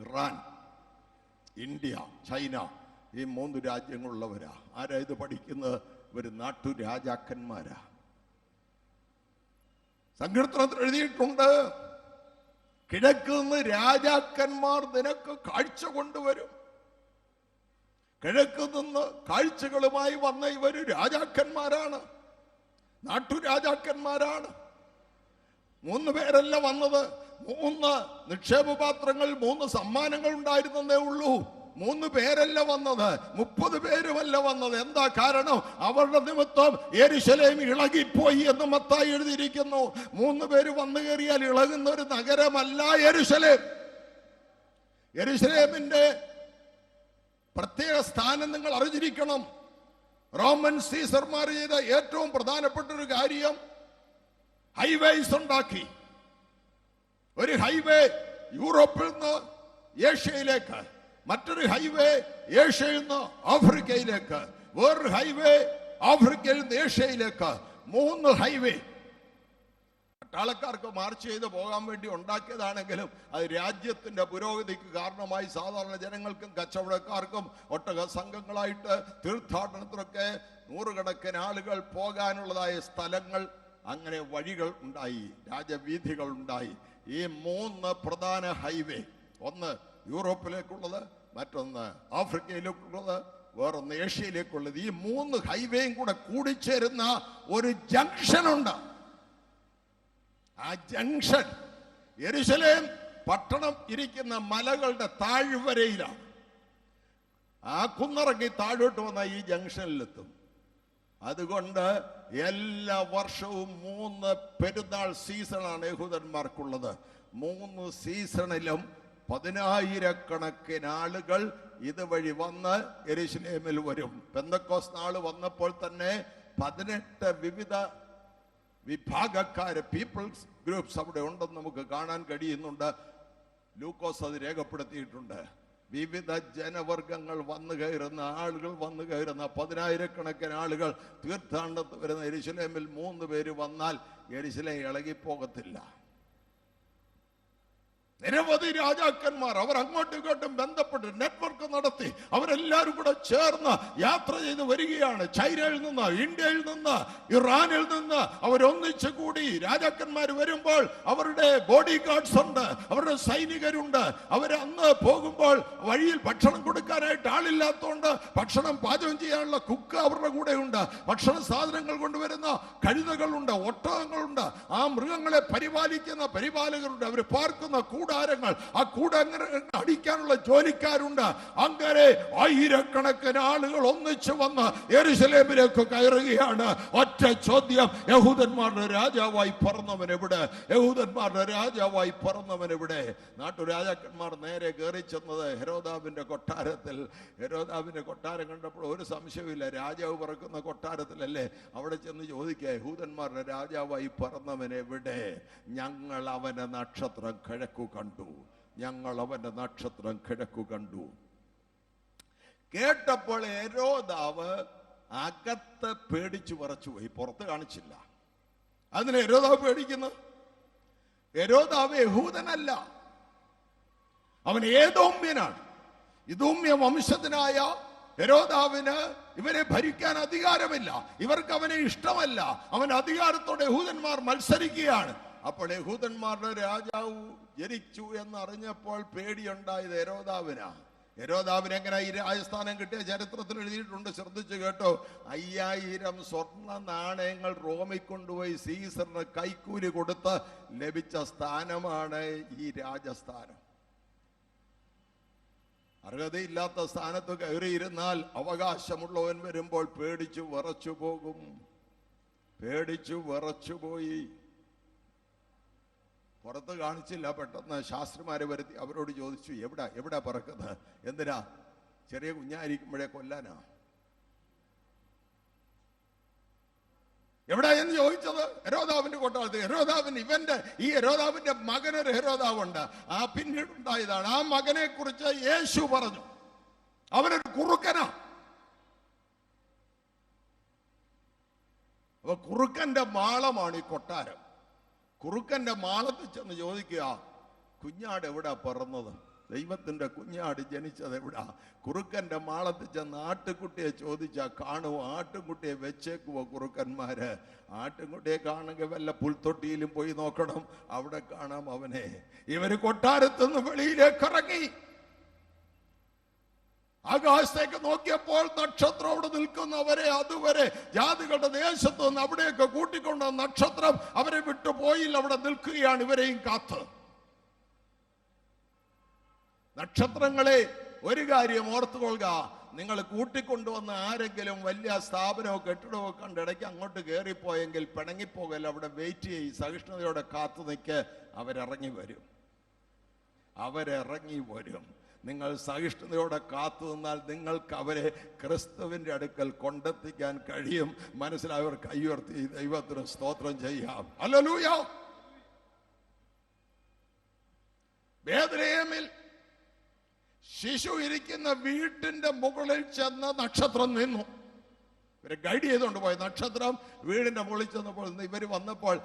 [SPEAKER 1] ഇറാൻ, ഇന്ത്യ, ചൈന, ഈ 3 രാജ്യങ്ങളുള്ളവരാ. ആരാ ഇത് പഠിക്കുന്നത്? ഇവര് നാട്ടുരാജാക്കന്മാരാ. സങ്കീർത്തനത്തിൽ എഴുതിയിട്ടുണ്ട്, കിഴക്കുനിന്ന് രാജാക്കന്മാർ നിനക്ക് കാഴ്ച കൊണ്ടുവരും. കിഴക്ക് നിന്ന് കാഴ്ചകളുമായി വന്ന ഇവര് രാജാക്കന്മാരാണ്, നാട്ടുരാജാക്കന്മാരാണ്. 3 പേരല്ല വന്നത്, 3 നിക്ഷേപപാത്രങ്ങൾ, 3 സമ്മാനങ്ങൾ ഉണ്ടായിരുന്നതേ ഉള്ളൂ. 3 പേരല്ല വന്നത്, 30 പേരുമല്ല വന്നത്. എന്താ കാരണം? അവരുടെ നിമിത്തം യെരൂശലേം ഇളകിപ്പോയി എന്ന് മത്തായി എഴുതിയിരിക്കുന്നു. 3 പേര് വന്നു കയറിയാൽ ഇളകുന്ന ഒരു നഗരമല്ല യെരൂശലേം. യെരൂശലേമിന്റെ പ്രത്യേക സ്ഥാനം നിങ്ങൾ അറിഞ്ഞിരിക്കണം. റോമൻ സീസർമാർ ചെയ്ത ഏറ്റവും പ്രധാനപ്പെട്ട ഒരു കാര്യം ഹൈവേസ് ഉണ്ടാക്കി. ഒരു ഹൈവേ യൂറോപ്പിൽ നിന്ന് ഏഷ്യയിലേക്ക്, മറ്റൊരു ഹൈവേ ഏഷ്യയിൽ നിന്ന് ആഫ്രിക്കയിലേക്ക്, വേറൊരു ഹൈവേ ആഫ്രിക്കയിൽ നിന്ന് ഏഷ്യയിലേക്ക്. 3 ഹൈവേ പട്ടാളക്കാർക്ക് മാർച്ച് ചെയ്ത് പോകാൻ വേണ്ടി ഉണ്ടാക്കിയതാണെങ്കിലും അത് രാജ്യത്തിന്റെ പുരോഗതിക്ക് കാരണമായി. സാധാരണ ജനങ്ങൾക്കും കച്ചവടക്കാർക്കും ഒട്ടക സംഘങ്ങളായിട്ട് തീർത്ഥാടനത്തിനൊക്കെ നൂറുകണക്കിന് ആളുകൾ പോകാനുള്ളതായ സ്ഥലങ്ങൾ, അങ്ങനെ വഴികൾ ഉണ്ടായി, രാജവീഥികൾ ഉണ്ടായി. ഈ 3 പ്രധാന ഹൈവേ, ഒന്ന് യൂറോപ്പിലേക്കുള്ളത്, മറ്റൊന്ന് ആഫ്രിക്കയിലേക്കുള്ളത്, വേറൊന്ന് ഏഷ്യയിലേക്കുള്ളത്. ഈ 3 ഹൈവേയും കൂടെ കൂടിച്ചേരുന്ന ഒരു ജംഗ്ഷൻ ഉണ്ട്. ആ ജംഗ്ഷൻ യെരൂശലേം പട്ടണം ഇരിക്കുന്ന മലകളുടെ താഴ്വരയിലാണ്. ആ കുന്നിറങ്ങി താഴോട്ട് വന്ന ഈ ജംഗ്ഷനിലെത്തും. അതുകൊണ്ട് എല്ലാ വർഷവും 3 പെരുന്നാൾ സീസണാണ് യഹൂദന്മാർക്കുള്ളത്. 3 സീസണിലും 10,000-കണക്കിന് ആളുകൾ ഇതുവഴി വന്ന് യെരൂശലേമിൽ വരും. പെന്തക്കോസ്ത് നാൾ വന്നപ്പോൾ തന്നെ 18 വിവിധ വിഭാഗക്കാര്, പീപ്പിൾസ് ഗ്രൂപ്പ്സ് അവിടെ ഉണ്ടെന്ന് നമുക്ക് കാണാൻ കഴിയുന്നുണ്ട്. ലൂക്കോസ് അത് രേഖപ്പെടുത്തിയിട്ടുണ്ട്. വിവിധ ജനവർഗങ്ങൾ വന്നു കയറുന്ന ആളുകൾ, വന്നു കയറുന്ന 10,000-കണക്കിന് ആളുകൾ തീർത്ഥാടനത്തിൽ വരുന്ന യെരൂശലേമിൽ 3 പേര് വന്നാൽ യെരൂശലേം ഇളകിപ്പോകത്തില്ല. നിരവധി രാജാക്കന്മാർ അവർ അങ്ങോട്ടും ഇങ്ങോട്ടും ബന്ധപ്പെട്ട് നെറ്റ്വർക്ക് നടത്തി അവരെല്ലാവരും കൂടെ ചേർന്ന് യാത്ര ചെയ്ത് വരികയാണ്. ചൈനയിൽ നിന്ന്, ഇന്ത്യയിൽ നിന്ന്, ഇറാനിൽ നിന്ന് അവരൊന്നിച്ചു കൂടി. രാജാക്കന്മാർ വരുമ്പോൾ അവരുടെ ബോഡി ഗാർഡ്സ് ഉണ്ട്, അവരുടെ സൈനികരുണ്ട്. അവർ അന്ന് പോകുമ്പോൾ വഴിയിൽ ഭക്ഷണം കൊടുക്കാനായിട്ട് ആളില്ലാത്തതുകൊണ്ട് ഭക്ഷണം പാചകം ചെയ്യാനുള്ള കുക്ക് അവരുടെ കൂടെ ഉണ്ട്. ഭക്ഷണ സാധനങ്ങൾ കൊണ്ടുവരുന്ന കഴുതകളുണ്ട്, ഒട്ടകങ്ങളുണ്ട്. ആ മൃഗങ്ങളെ പരിപാലിക്കുന്ന പരിപാലകരുണ്ട്. അവർ പാർക്കുന്ന കൂടാരങ്ങൾ, ആ കൂടങ്ങൾ അടിക്കാനുള്ള ജോലിക്കാരുണ്ട്. അങ്ങനെ 1000-കണക്കിന് ആളുകൾ ഒന്നിച്ചു വന്ന് യെരൂശലേമിലേക്ക് കയറുകയാണ്. ഒറ്റ ചോദ്യം, യഹൂദന്മാരുടെ രാജാവായി പറന്നവൻ എവിടെ? യഹൂദന്മാരുടെ രാജാവായി പറന്നവൻ എവിടെ? നാട്ടുരാജാക്കന്മാർ നേരെ കയറി ചെന്നത് ഹെരോദാവിന്റെ കൊട്ടാരത്തിൽ. ഹെരോദാവിന്റെ കൊട്ടാരം കണ്ടപ്പോൾ ഒരു സംശയമില്ല, രാജാവ് പറക്കുന്ന കൊട്ടാരത്തിലല്ലേ. അവിടെ ചെന്ന് ചോദിക്കുക, യഹൂദന്മാരുടെ രാജാവായി പറന്നവൻ എവിടെ? ഞങ്ങൾ അവന്റെ നക്ഷത്രം കിഴക്കു കണ്ടു, ഞങ്ങൾ അവന്റെ നക്ഷത്രം കിഴക്കു കണ്ടു. കേട്ടപ്പോൾ ഹെരോദാവ് അകത്ത് പേടിച്ചു വിറച്ചുപോയി, പുറത്ത് കാണിച്ചില്ല. അതിന് ഹെരോദാവ് പേടിക്കുന്നു. ഹെരോദാവ് യഹൂദനല്ല, അവൻ ഏദോമ്യനാണ്. ഇദോമ്യ വംശത്തിനായ ഹെരോദാവിന് ഇവരെ ഭരിക്കാൻ അധികാരമില്ല, ഇവർക്ക് അവനെ ഇഷ്ടമല്ല. അവൻ അധികാരത്തോടെ യഹൂദന്മാർ മത്സരിക്കുകയാണ്. അപ്പോൾ യഹൂദന്മാരുടെ രാജാവ് ജനിച്ചു എന്നറിഞ്ഞപ്പോൾ പേടിയുണ്ടായത് ഹെരോദാവിനാ. ഹെരോദാവിന് എങ്ങനെ ഈ രാജസ്ഥാനം കിട്ടിയ ചരിത്രത്തിൽ എഴുതിയിട്ടുണ്ട്, ശ്രദ്ധിച്ചു കേട്ടോ. 5000 സ്വർണ്ണ നാണയങ്ങൾ റോമിൽ കൊണ്ടുപോയി സീസറിന് കൈക്കൂലി കൊടുത്ത് ലഭിച്ച സ്ഥാനമാണ് ഈ രാജസ്ഥാനം. അർഹതയില്ലാത്ത സ്ഥാനത്ത് കയറിയിരുന്നാൽ അവകാശമുള്ളവൻ വരുമ്പോൾ പേടിച്ചു വിറച്ചു പോകും. പേടിച്ചു വിറച്ചുപോയി, പുറത്ത് കാണിച്ചില്ല. പെട്ടെന്ന് ശാസ്ത്രിമാരെ വരുത്തി അവരോട് ചോദിച്ചു, എവിടാ പറക്കുന്നത്? എന്തിനാ? ചെറിയ കുഞ്ഞായിരിക്കുമ്പോഴേ കൊല്ലാനാ? എവിടെ എന്ന് ചോദിച്ചത് ഹെരോദാവിന്റെ കൊട്ടാരത്തിൽ. ഈ ഹെരോദാവിന്റെ മകനൊരു ഹെരോദാവുണ്ട്, ആ പിന്നീട് ഉണ്ടായതാണ്. ആ മകനെ കുറിച്ച് യേശു പറഞ്ഞു, അവനൊരു കുറുക്കനാ. അപ്പൊ കുറുക്കന്റെ മാളമാണ് ഈ കൊട്ടാരം. കുറുക്കന്റെ മാളത്തിൽ ചെന്ന് ചോദിക്കുക, കുഞ്ഞാട് എവിടാ പറന്നത്? ദൈവത്തിന്റെ കുഞ്ഞാട് ജനിച്ചത് എവിടാ? കുറുക്കന്റെ മാളത്തിൽ ചെന്ന് ആട്ടുകുട്ടിയെ ചോദിച്ചാ കാണുമോ? ആട്ടുകുട്ടിയെ വെച്ചേക്കുവോ കുറുക്കന്മാര്? ആട്ടുകുട്ടിയെ കാണുക വല്ല പുൽത്തൊട്ടിയിലും പോയി നോക്കണം, അവിടെ കാണാം അവനെ. ഇവര് കൊട്ടാരത്തുനിന്ന് വെളിയിലേക്ക് ഇറങ്ങി ആകാശത്തേക്ക് നോക്കിയപ്പോൾ നക്ഷത്രം അവിടെ നിൽക്കുന്നവരെ അതുവരെ ജാതികളുടെ ദേശത്ത് നിന്ന് അവിടെയൊക്കെ കൂട്ടിക്കൊണ്ട നക്ഷത്രം അവരെ വിട്ടു പോയില്ല, അവിടെ നിൽക്കുകയാണ് ഇവരെയും കാത്ത്. നക്ഷത്രങ്ങളെ ഒരു കാര്യം ഓർത്തുകൊള്ളുക, നിങ്ങൾ കൂട്ടിക്കൊണ്ടുവന്ന ആരെങ്കിലും വലിയ സ്ഥാപനമോ കെട്ടിടമോ കണ്ട് ഇടയ്ക്ക് അങ്ങോട്ട് കയറിപ്പോയെങ്കിൽ പിണങ്ങിപ്പോകല്ല, അവിടെ വെയിറ്റ് ചെയ്യും, സഹിഷ്ണുതയോടെ കാത്തു നിൽക്ക്. അവരിറങ്ങി വരും. നിങ്ങൾ സഹിഷ്ണുതയോടെ കാത്തു നിന്നാൽ നിങ്ങൾക്ക് അവരെ ക്രിസ്തുവിൻ്റെ അടുക്കൽ കൊണ്ടെത്തിക്കാൻ കഴിയും. മനസ്സിലായവർ കൈയുയർത്തി ദൈവത്തിന് സ്തോത്രം ചെയ്യാം. ഹല്ലേലൂയ. ബേത്ലഹേമിൽ ശിശു ഇരിക്കുന്ന വീട്ടിന്റെ മുകളിൽ ചെന്ന് നക്ഷത്രം നിന്നു. ഇവരെ ഗൈഡ് ചെയ്തുകൊണ്ട് പോയ നക്ഷത്രം വീടിന്റെ മുകളിൽ ചെന്നപ്പോൾ ഇവർ വന്നപ്പോൾ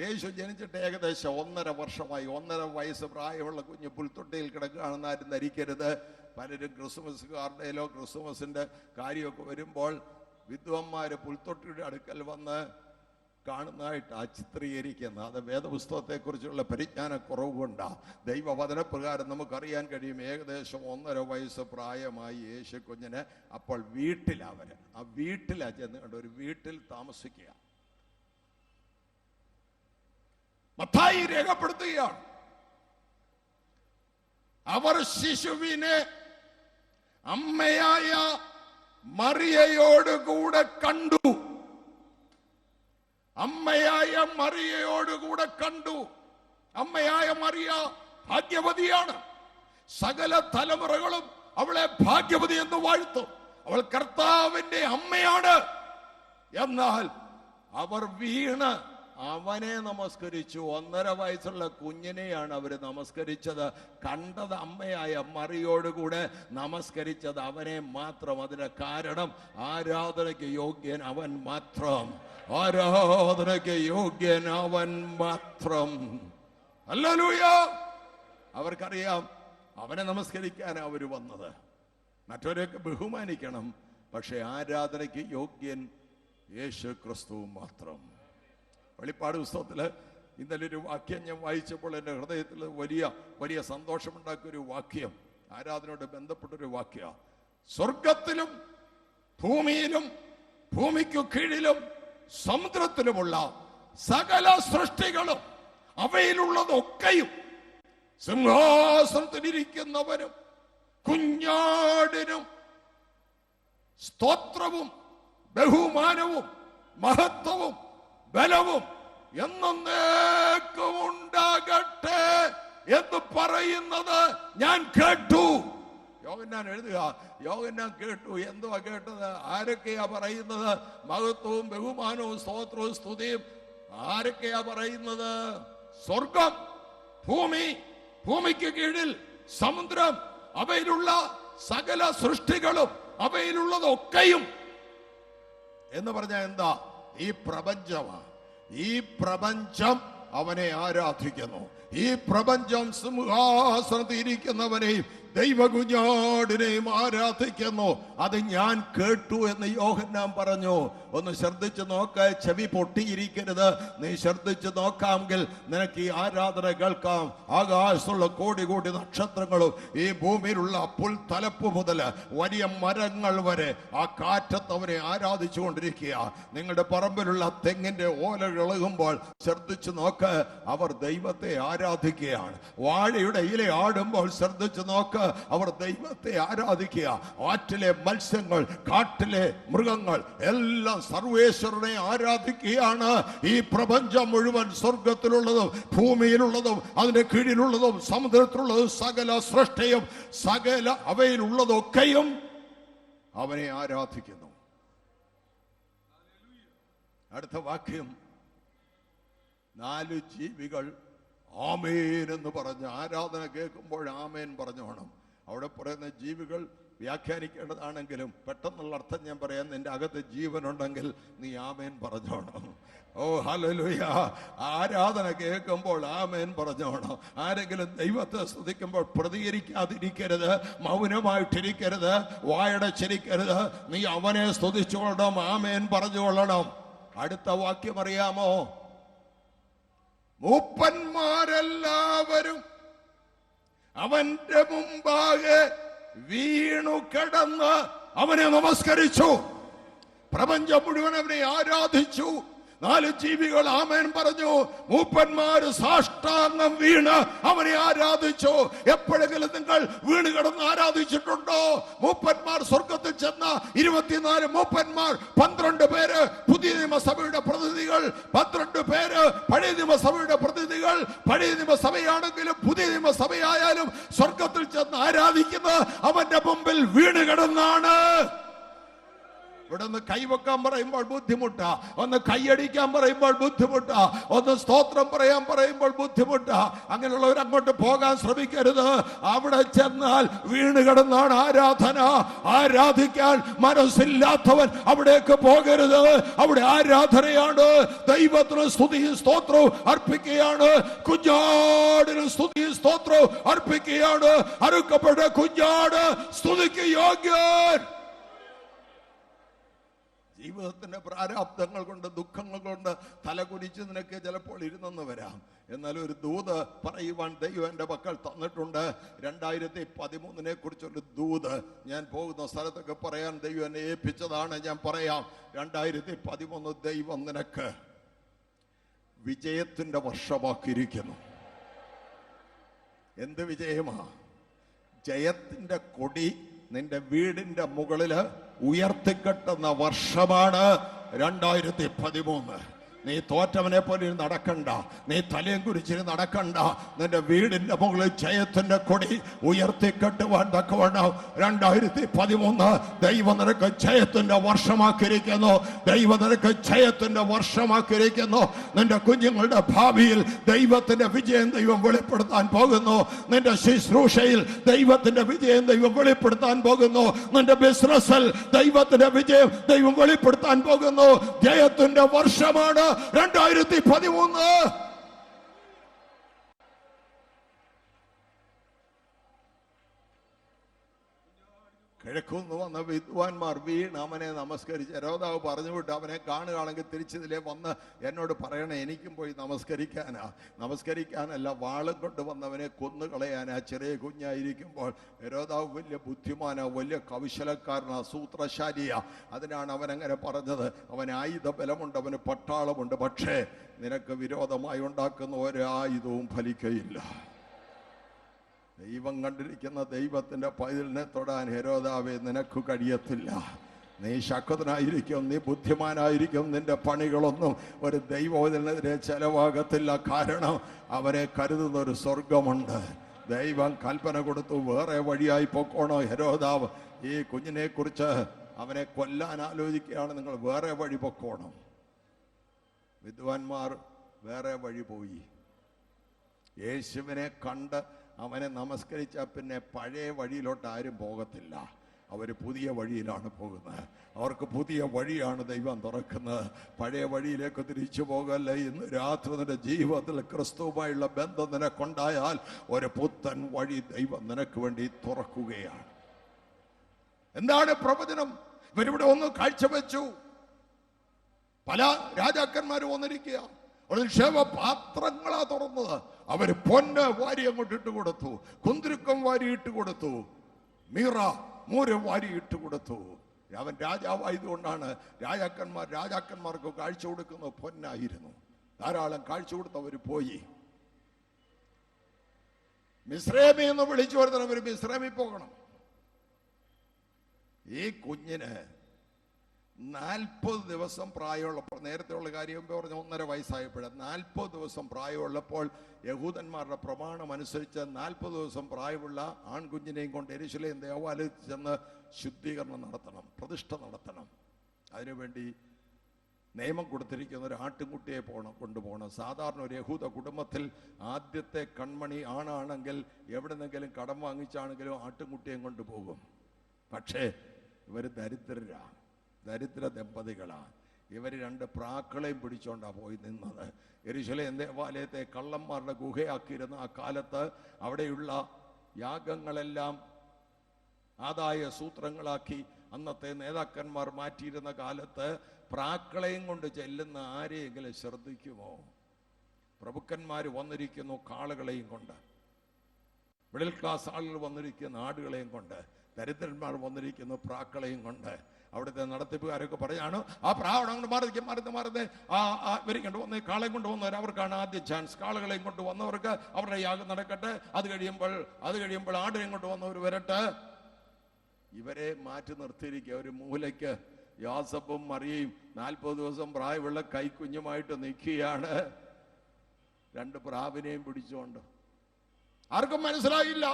[SPEAKER 1] യേശു ജനിച്ചിട്ട് ഏകദേശം 1.5 വർഷമായി. 1.5 വയസ്സ് പ്രായമുള്ള കുഞ്ഞ് പുൽത്തൊട്ടിയിൽ കിടക്കുകയാണെന്ന് ആരും ധരിക്കരുത്. പലരും ക്രിസ്മസുകാരുടെയിലോ ക്രിസ്മസിന്റെ കാര്യമൊക്കെ വരുമ്പോൾ വിദ്വാന്മാര് പുൽത്തൊട്ടിയുടെ അടുക്കൽ വന്ന് കാണുന്നതായിട്ട് ചിത്രീകരിക്കുന്നത്. അത് വേദപുസ്തകത്തെക്കുറിച്ചുള്ള പരിജ്ഞാനക്കുറവ് കൊണ്ടാണ്. ദൈവവചനപ്രകാരം നമുക്കറിയാൻ കഴിയും. ഏകദേശം 1.5 വയസ്സ് പ്രായമായി യേശു കുഞ്ഞിന്. അപ്പോൾ വീട്ടിലവര് ആ വീട്ടിലാ ചെന്ന് കണ്ട് ഒരു വീട്ടിൽ താമസിക്കുക. മത്തായി രേഖപ്പെടുത്തുകയാണ്, അവർ ശിശുവിനെ അമ്മയായ മറിയയോടുകൂടെ കണ്ടു. അമ്മയായ മറിയയോടുകൂടെ കണ്ടു. അമ്മയായ മറിയ ഭാഗ്യവതിയാണ്. സകല തലമുറകളും അവളെ ഭാഗ്യവതി എന്ന് വാഴ്ത്തും. അവൾ കർത്താവിന്റെ അമ്മയാണ്. എന്നാൽ അവർ വീണ് അവനെ നമസ്കരിച്ചു. 1.5 വയസ്സുള്ള കുഞ്ഞിനെയാണ് അവര് നമസ്കരിച്ചത്. കണ്ടത് അമ്മയായ മറിയോടുകൂടെ, നമസ്കരിച്ചത് അവനെ മാത്രം. അതിന് കാരണം ആരാധനയ്ക്ക് യോഗ്യൻ അവൻ മാത്രം. ആരാധനയ്ക്ക് യോഗ്യൻ അവൻ മാത്രം. ഹല്ലേലൂയ. അവർക്കറിയാം അവനെ നമസ്കരിക്കാൻ അവര് വന്നത്. മറ്റവരെയൊക്കെ ബഹുമാനിക്കണം, പക്ഷെ ആരാധനയ്ക്ക് യോഗ്യൻ യേശു ക്രിസ്തു മാത്രം. വെളിപ്പാട് പുസ്തകത്തില് ഇന്നലെ ഒരു വാക്യം ഞാൻ വായിച്ചപ്പോൾ എൻ്റെ ഹൃദയത്തിൽ വലിയ സന്തോഷമുണ്ടാക്കിയൊരു വാക്യം, ആരാധനയോട് ബന്ധപ്പെട്ടൊരു വാക്യ. സ്വർഗത്തിലും ഭൂമിയിലും ഭൂമിക്കു കീഴിലും സമുദ്രത്തിലുമുള്ള സകല സൃഷ്ടികളും അവയിലുള്ളതൊക്കെയും സിംഹാസനത്തിലിരിക്കുന്നവനും കുഞ്ഞാടിനും സ്തോത്രവും ബഹുമാനവും മഹത്വവും ബലവും എന്നേക്കും ഉണ്ടാകട്ടെ എന്ന് പറയുന്നത് ഞാൻ കേട്ടു. യോഹന്നാൻ എഴുതുക, യോഹന്നാൻ കേട്ടു. എന്തുവാ കേട്ടത്? ആരൊക്കെയാ പറയുന്നത്? മഹത്വവും ബഹുമാനവും സ്തോത്രവും സ്തുതിയും ആരൊക്കെയാ പറയുന്നത്? സ്വർഗം, ഭൂമി, ഭൂമിക്ക് കീഴിൽ സമുദ്രം, അവയിലുള്ള സകല സൃഷ്ടികളും അവയിലുള്ളതൊക്കെയും എന്ന് പറഞ്ഞാൽ എന്താ? ഈ പ്രപഞ്ചമാണ്. ഈ പ്രപഞ്ചം അവനെ ആരാധിക്കുന്നു. ഈ പ്രപഞ്ചം സിംഹാസനത്തിൽ ഇരിക്കുന്നവനെയും ദൈവകുഞ്ഞാടിനെയും ആരാധിക്കുന്നു. അത് ഞാൻ കേട്ടു എന്ന് യോഹന്നാൻ പറഞ്ഞു. ഒന്ന് ശ്രദ്ധിച്ചു നോക്ക, ചെവി പൊട്ടിയിരിക്കരുത്. നീ ശ്രദ്ധിച്ചു നോക്കാമെങ്കിൽ നിനക്ക് ഈ ആരാധന കേൾക്കാം. ആകാശത്തുള്ള കോടി കോടി നക്ഷത്രങ്ങളും ഈ ഭൂമിയിലുള്ള പുൽത്തലപ്പ് മുതൽ വലിയ മരങ്ങൾ വരെ ആ കാറ്റത്ത് അവരെ ആരാധിച്ചു കൊണ്ടിരിക്കുക. നിങ്ങളുടെ പറമ്പിലുള്ള തെങ്ങിന്റെ ഓലകൾ ഇളകുമ്പോൾ ശ്രദ്ധിച്ചു നോക്ക്, അവർ ദൈവത്തെ ആരാധിക്കുകയാണ്. വാഴയുടെ ഇല ആടുമ്പോൾ ശ്രദ്ധിച്ചു നോക്ക്, അവർ ദൈവത്തെ ആരാധിക്കുക. ആറ്റിലെ മത്സ്യങ്ങൾ, കാട്ടിലെ മൃഗങ്ങൾ എല്ലാം സർവേശ്വരനെ ആരാധിക്കുകയാണ്. ഈ പ്രപഞ്ചം മുഴുവൻ, സ്വർഗത്തിലുള്ളതും ഭൂമിയിലുള്ളതും അതിന്റെ കീഴിലുള്ളതും സമുദ്രത്തിലുള്ളതും സകല സൃഷ്ടിയും സകല അവയിലുള്ളതൊക്കെയും അവനെ ആരാധിക്കുന്നു. അടുത്ത വാക്യം, 4 ജീവികൾ ആമേൻ എന്ന് പറഞ്ഞ് ആരാധന കേൾക്കുമ്പോൾ ആമേൻ പറഞ്ഞോണം. അവിടെ പറയുന്ന ജീവികൾ വ്യാഖ്യാനിക്കേണ്ടതാണെങ്കിലും പെട്ടെന്നുള്ള അർത്ഥം ഞാൻ പറയാം. നിന്റെ അകത്ത് ജീവനുണ്ടെങ്കിൽ നീ ആമേൻ പറഞ്ഞോണം. ഓ ഹല്ലേലൂയ. ആരാധന കേൾക്കുമ്പോൾ ആമേൻ പറഞ്ഞോണം. ആരെങ്കിലും ദൈവത്തെ സ്തുതിക്കുമ്പോൾ പ്രതികരിക്കാതിരിക്കരുത്, മൗനമായിട്ടിരിക്കരുത്, വായടച്ചിരിക്കരുത്. നീ അവനെ സ്തുതിച്ചുകൊള്ളണം, ആമേൻ പറഞ്ഞുകൊള്ളണം. അടുത്ത വാക്യം അറിയാമോ? മൂപ്പന്മാരെല്ലാവരും അവന്റെ മുമ്പാകെ വീണു കിടന്ന് അവനെ നമസ്കരിച്ചു. പ്രപഞ്ചം മുഴുവൻ അവനെ ആരാധിച്ചു. 4 ജീവികൾ ആമേൻ പറഞ്ഞു. മൂപ്പന്മാര് സാഷ്ടാംഗം വീണ് അവനെ ആരാധിച്ചു. എപ്പോഴെങ്കിലും നിങ്ങൾ വീണ് കിടന്ന് ആരാധിച്ചിട്ടുണ്ടോ? മൂപ്പന്മാർ സ്വർഗത്തിൽ ചെന്ന 24 മൂപ്പന്മാർ, 12 പേര് പുതിയ നിയമസഭയുടെ പ്രതിനിധികൾ, 12 പേര് പഴയ നിയമസഭയുടെ പ്രതിനിധികൾ. പഴയ നിയമസഭയാണെങ്കിലും പുതിയ നിയമസഭയായാലും സ്വർഗത്തിൽ ചെന്ന് ആരാധിക്കുന്നത് അവന്റെ മുമ്പിൽ വീണ് കിടന്നാണ്. ഇവിടെ ഒന്ന് കൈവെക്കാൻ പറയുമ്പോൾ ബുദ്ധിമുട്ടാ, ഒന്ന് കൈയടിക്കാൻ പറയുമ്പോൾ ബുദ്ധിമുട്ടാ, ഒന്ന് സ്തോത്രം പറയാൻ പറയുമ്പോൾ ബുദ്ധിമുട്ടാ. അങ്ങനെയുള്ളവർ അങ്ങോട്ട് പോകാൻ ശ്രമിക്കരുത്. അവിടെ ചെന്നാൽ വീണ് കിടന്നാണ് ആരാധന. ആരാധിക്കാൻ മനസ്സില്ലാത്തവൻ അവിടേക്ക് പോകരുത്. അവിടെ ആരാധനയാണ്. ദൈവത്തിന് സ്തുതിയും സ്തോത്രവും അർപ്പിക്കുകയാണ്. കുഞ്ഞാടിന് സ്തുതിയും സ്തോത്രവും അർപ്പിക്കുകയാണ്. അറുക്കപ്പെട്ട കുഞ്ഞാട് സ്തുതിക്ക് യോഗ്യൻ. ജീവിതത്തിന്റെ പ്രാരാബ്ദങ്ങൾ കൊണ്ട്, ദുഃഖങ്ങൾ കൊണ്ട് തലകുനിച്ച് നിനക്ക് ചിലപ്പോൾ ഇരുന്നെന്ന് വരാം. എന്നാൽ ഒരു ദൂത് പറയുവാൻ ദൈവം എൻ്റെ മക്കൾ തന്നിട്ടുണ്ട്. 2013 കുറിച്ചൊരു ദൂത് ഞാൻ പോകുന്ന സ്ഥലത്തൊക്കെ പറയാൻ ദൈവം എന്നെ ഏൽപ്പിച്ചതാണ്. ഞാൻ പറയാം. 2013 ദൈവം നിനക്ക് വിജയത്തിന്റെ വർഷമാക്കിയിരിക്കുന്നു. എന്ത് വിജയമാ? ജയത്തിന്റെ കൊടി നിന്റെ വീടിന്റെ മുകളില് ഉയർത്തിക്കെട്ടുന്ന വർഷമാണ് 2013. നീ തോറ്റവനെ പോലെ നടക്കണ്ട, നീ തലയും കുരിച്ചിന് നടക്കണ്ട. നിന്റെ വീടിന്റെ മുകളിൽ ജയത്തിന്റെ കൊടി ഉയർത്തിക്കെട്ടുവാൻ തക്കവണ്ണം 2013 ദൈവം നിനക്ക് ജയത്തിന്റെ വർഷമാക്കിയിരിക്കുന്നു. ദൈവം നിനക്ക് ജയത്തിന്റെ വർഷമാക്കിയിരിക്കുന്നു. നിന്റെ കുഞ്ഞുങ്ങളുടെ ഭാവിയിൽ ദൈവത്തിന്റെ വിജയം ദൈവം വെളിപ്പെടുത്താൻ പോകുന്നു. നിന്റെ ശുശ്രൂഷയിൽ ദൈവത്തിന്റെ വിജയം ദൈവം വെളിപ്പെടുത്താൻ പോകുന്നു. നിന്റെ ബിസിനസ്സിൽ ദൈവത്തിന്റെ വിജയം ദൈവം വെളിപ്പെടുത്താൻ പോകുന്നു. ജയത്തിന്റെ വർഷമാണ് 2013. കിഴക്കുന്ന് വന്ന വിദ്വാൻമാർ വീണ് അവനെ നമസ്കരിച്ച്. ഹെരോദാവ് പറഞ്ഞു വിട്ട് അവനെ കാണുകയാണെങ്കിൽ തിരിച്ചതിലേ വന്ന് എന്നോട് പറയണേ, എനിക്കും പോയി നമസ്കരിക്കാനല്ല, വാളും കൊണ്ട് വന്നവനെ കൊന്നുകളയാനാ. ചെറിയ കുഞ്ഞായിരിക്കുമ്പോൾ ഹെരോദാവ് വലിയ ബുദ്ധിമാനാ, വലിയ കൗശലക്കാരനാ, സൂത്രശാലിയാ. അതിനാണ് അവനങ്ങനെ പറഞ്ഞത്. അവന് ആയുധ ബലമുണ്ട്, അവന് പട്ടാളമുണ്ട്. പക്ഷേ നിനക്ക് വിരോധമായി ഉണ്ടാക്കുന്ന ഒരായുധവും ഫലിക്കയില്ല. ദൈവം കണ്ടിരിക്കുന്ന ദൈവത്തിന്റെ പൈതലിനെ തൊടാൻ ഹെരോദാവേ നിനക്ക് കഴിയത്തില്ല. നീ ശക്തനായിരിക്കും, നീ ബുദ്ധിമാനായിരിക്കും. നിന്റെ പണികളൊന്നും ഒരു ദൈവത്തിനെതിരെ ചെലവാകത്തില്ല. കാരണം അവരെ കരുതുന്ന ഒരു സ്വർഗമുണ്ട്. ദൈവം കൽപ്പന കൊടുത്തു, വേറെ വഴിയായി പൊക്കോണോ ഹെരോദാവ്. ഈ കുഞ്ഞിനെ കുറിച്ച് അവനെ കൊല്ലാൻ ആലോചിക്കുകയാണ്. നിങ്ങൾ വേറെ വഴി പൊക്കോണം. വിദ്വാൻമാർ വേറെ വഴി പോയി. യേശുവിനെ കണ്ട് അവനെ നമസ്കരിച്ച പിന്നെ പഴയ വഴിയിലോട്ട് ആരും പോകത്തില്ല. അവർ പുതിയ വഴിയിലാണ് പോകുന്നത്. അവർക്ക് പുതിയ വഴിയാണ് ദൈവം തുറക്കുന്നത്. പഴയ വഴിയിലേക്ക് തിരിച്ചു പോകല്ല. ഇന്ന് രാത്രി നിന്റെ ജീവിതത്തിൽ ക്രിസ്തുവുമായുള്ള ബന്ധം നിനക്കുണ്ടായാൽ ഒരു പുത്തൻ വഴി ദൈവം നിനക്ക് വേണ്ടി തുറക്കുകയാണ്. എന്താണ് പ്രവചനം? ഇവരിവിടെ ഒന്ന് കാഴ്ചവെച്ചു. പല രാജാക്കന്മാരും വന്നിരിക്കുക. നിക്ഷേപ പാത്രങ്ങളാ തുറന്നത്. അവര് പൊന്ന് വാരി അങ്ങോട്ട് ഇട്ട് കൊടുത്തു, കുന്തിരുക്കം വാരി ഇട്ട് കൊടുത്തു, മൂരം വാരി ഇട്ട് കൊടുത്തു. അവൻ രാജാവായതുകൊണ്ടാണ് രാജാക്കന്മാർക്ക് കാഴ്ച കൊടുക്കുന്നത് പൊന്നായിരുന്നു. ധാരാളം കാഴ്ച കൊടുത്തവർ പോയി. മിസ്രൈമി എന്ന് വിളിച്ചു വരുന്നവർ മിസ്രൈമിൽ പോകണം. ഈ കുഞ്ഞിന് 40 ദിവസം പ്രായമുള്ളപ്പോൾ, നേരത്തെ ഉള്ള കാര്യം പറഞ്ഞ 1.5 വയസ്സായപ്പോഴാണ്, 40 ദിവസം പ്രായമുള്ളപ്പോൾ യഹൂദന്മാരുടെ പ്രമാണം അനുസരിച്ച് 40 ദിവസം പ്രായമുള്ള ആൺകുഞ്ഞിനെയും കൊണ്ട് യെരൂശലേം ദേവാലയത്തിൽ ചെന്ന് ശുദ്ധീകരണം നടത്തണം, പ്രതിഷ്ഠ നടത്തണം. അതിനുവേണ്ടി നിയമം കൊടുത്തിരിക്കുന്ന ഒരു ആട്ടിൻകുട്ടിയെ കൊണ്ടുപോകണം. സാധാരണ ഒരു യഹൂദ കുടുംബത്തിൽ ആദ്യത്തെ കൺമണി ആണാണെങ്കിൽ എവിടെന്നെങ്കിലും കടം വാങ്ങിച്ചാണെങ്കിലും ആട്ടിൻകുട്ടിയെ കൊണ്ടുപോകും. പക്ഷേ ഇവർ ദരിദ്ര ദമ്പതികളാണ്. ഇവർ 2 പ്രാക്കളെയും പിടിച്ചോണ്ടാണ് പോയി നിന്നത്. യെരൂശലേം ദേവാലയത്തെ കള്ളന്മാരുടെ ഗുഹയാക്കിയിരുന്ന ആ കാലത്ത് അവിടെയുള്ള യാഗങ്ങളെല്ലാം ആദായ സൂത്രങ്ങളാക്കി അന്നത്തെ നേതാക്കന്മാർ മാറ്റിയിരുന്ന കാലത്ത് പ്രാക്കളെയും കൊണ്ട് ചെല്ലുന്ന ആരെയെങ്കിലും ശ്രദ്ധിക്കുമോ? പ്രഭുക്കന്മാർ വന്നിരിക്കുന്നു കാളുകളെയും കൊണ്ട്, മിഡിൽ ക്ലാസ് ആളുകൾ വന്നിരിക്കുന്ന ആടുകളെയും കൊണ്ട്, ദരിദ്രന്മാർ വന്നിരിക്കുന്നു പ്രാക്കളെയും കൊണ്ട്. അവിടുത്തെ നടത്തിപ്പുകാരൊക്കെ പറയാണ്, ആ പ്രാവണം അങ്ങോട്ട് മാറുന്നേ ഇവരെ കൊണ്ടുവന്ന് കാളെ കൊണ്ടുവന്നവർ അവർക്കാണ് ആദ്യ ചാൻസ്. കാളകളെയും കൊണ്ട് വന്നവർക്ക് അവരുടെ യാഗം നടക്കട്ടെ, അത് കഴിയുമ്പോൾ ആടിനെയും കൊണ്ട് വന്നവർ വരട്ടെ. ഇവരെ മാറ്റി നിർത്തിയിരിക്കുക ഒരു മൂലയ്ക്ക്. യോസഫും മറിയയും 40 ദിവസം പ്രായമുള്ള കൈക്കുഞ്ഞുമായിട്ട് നിൽക്കുകയാണ്, 2 പ്രാവിനെയും പിടിച്ചുകൊണ്ട്. ആർക്കും മനസ്സിലായില്ല.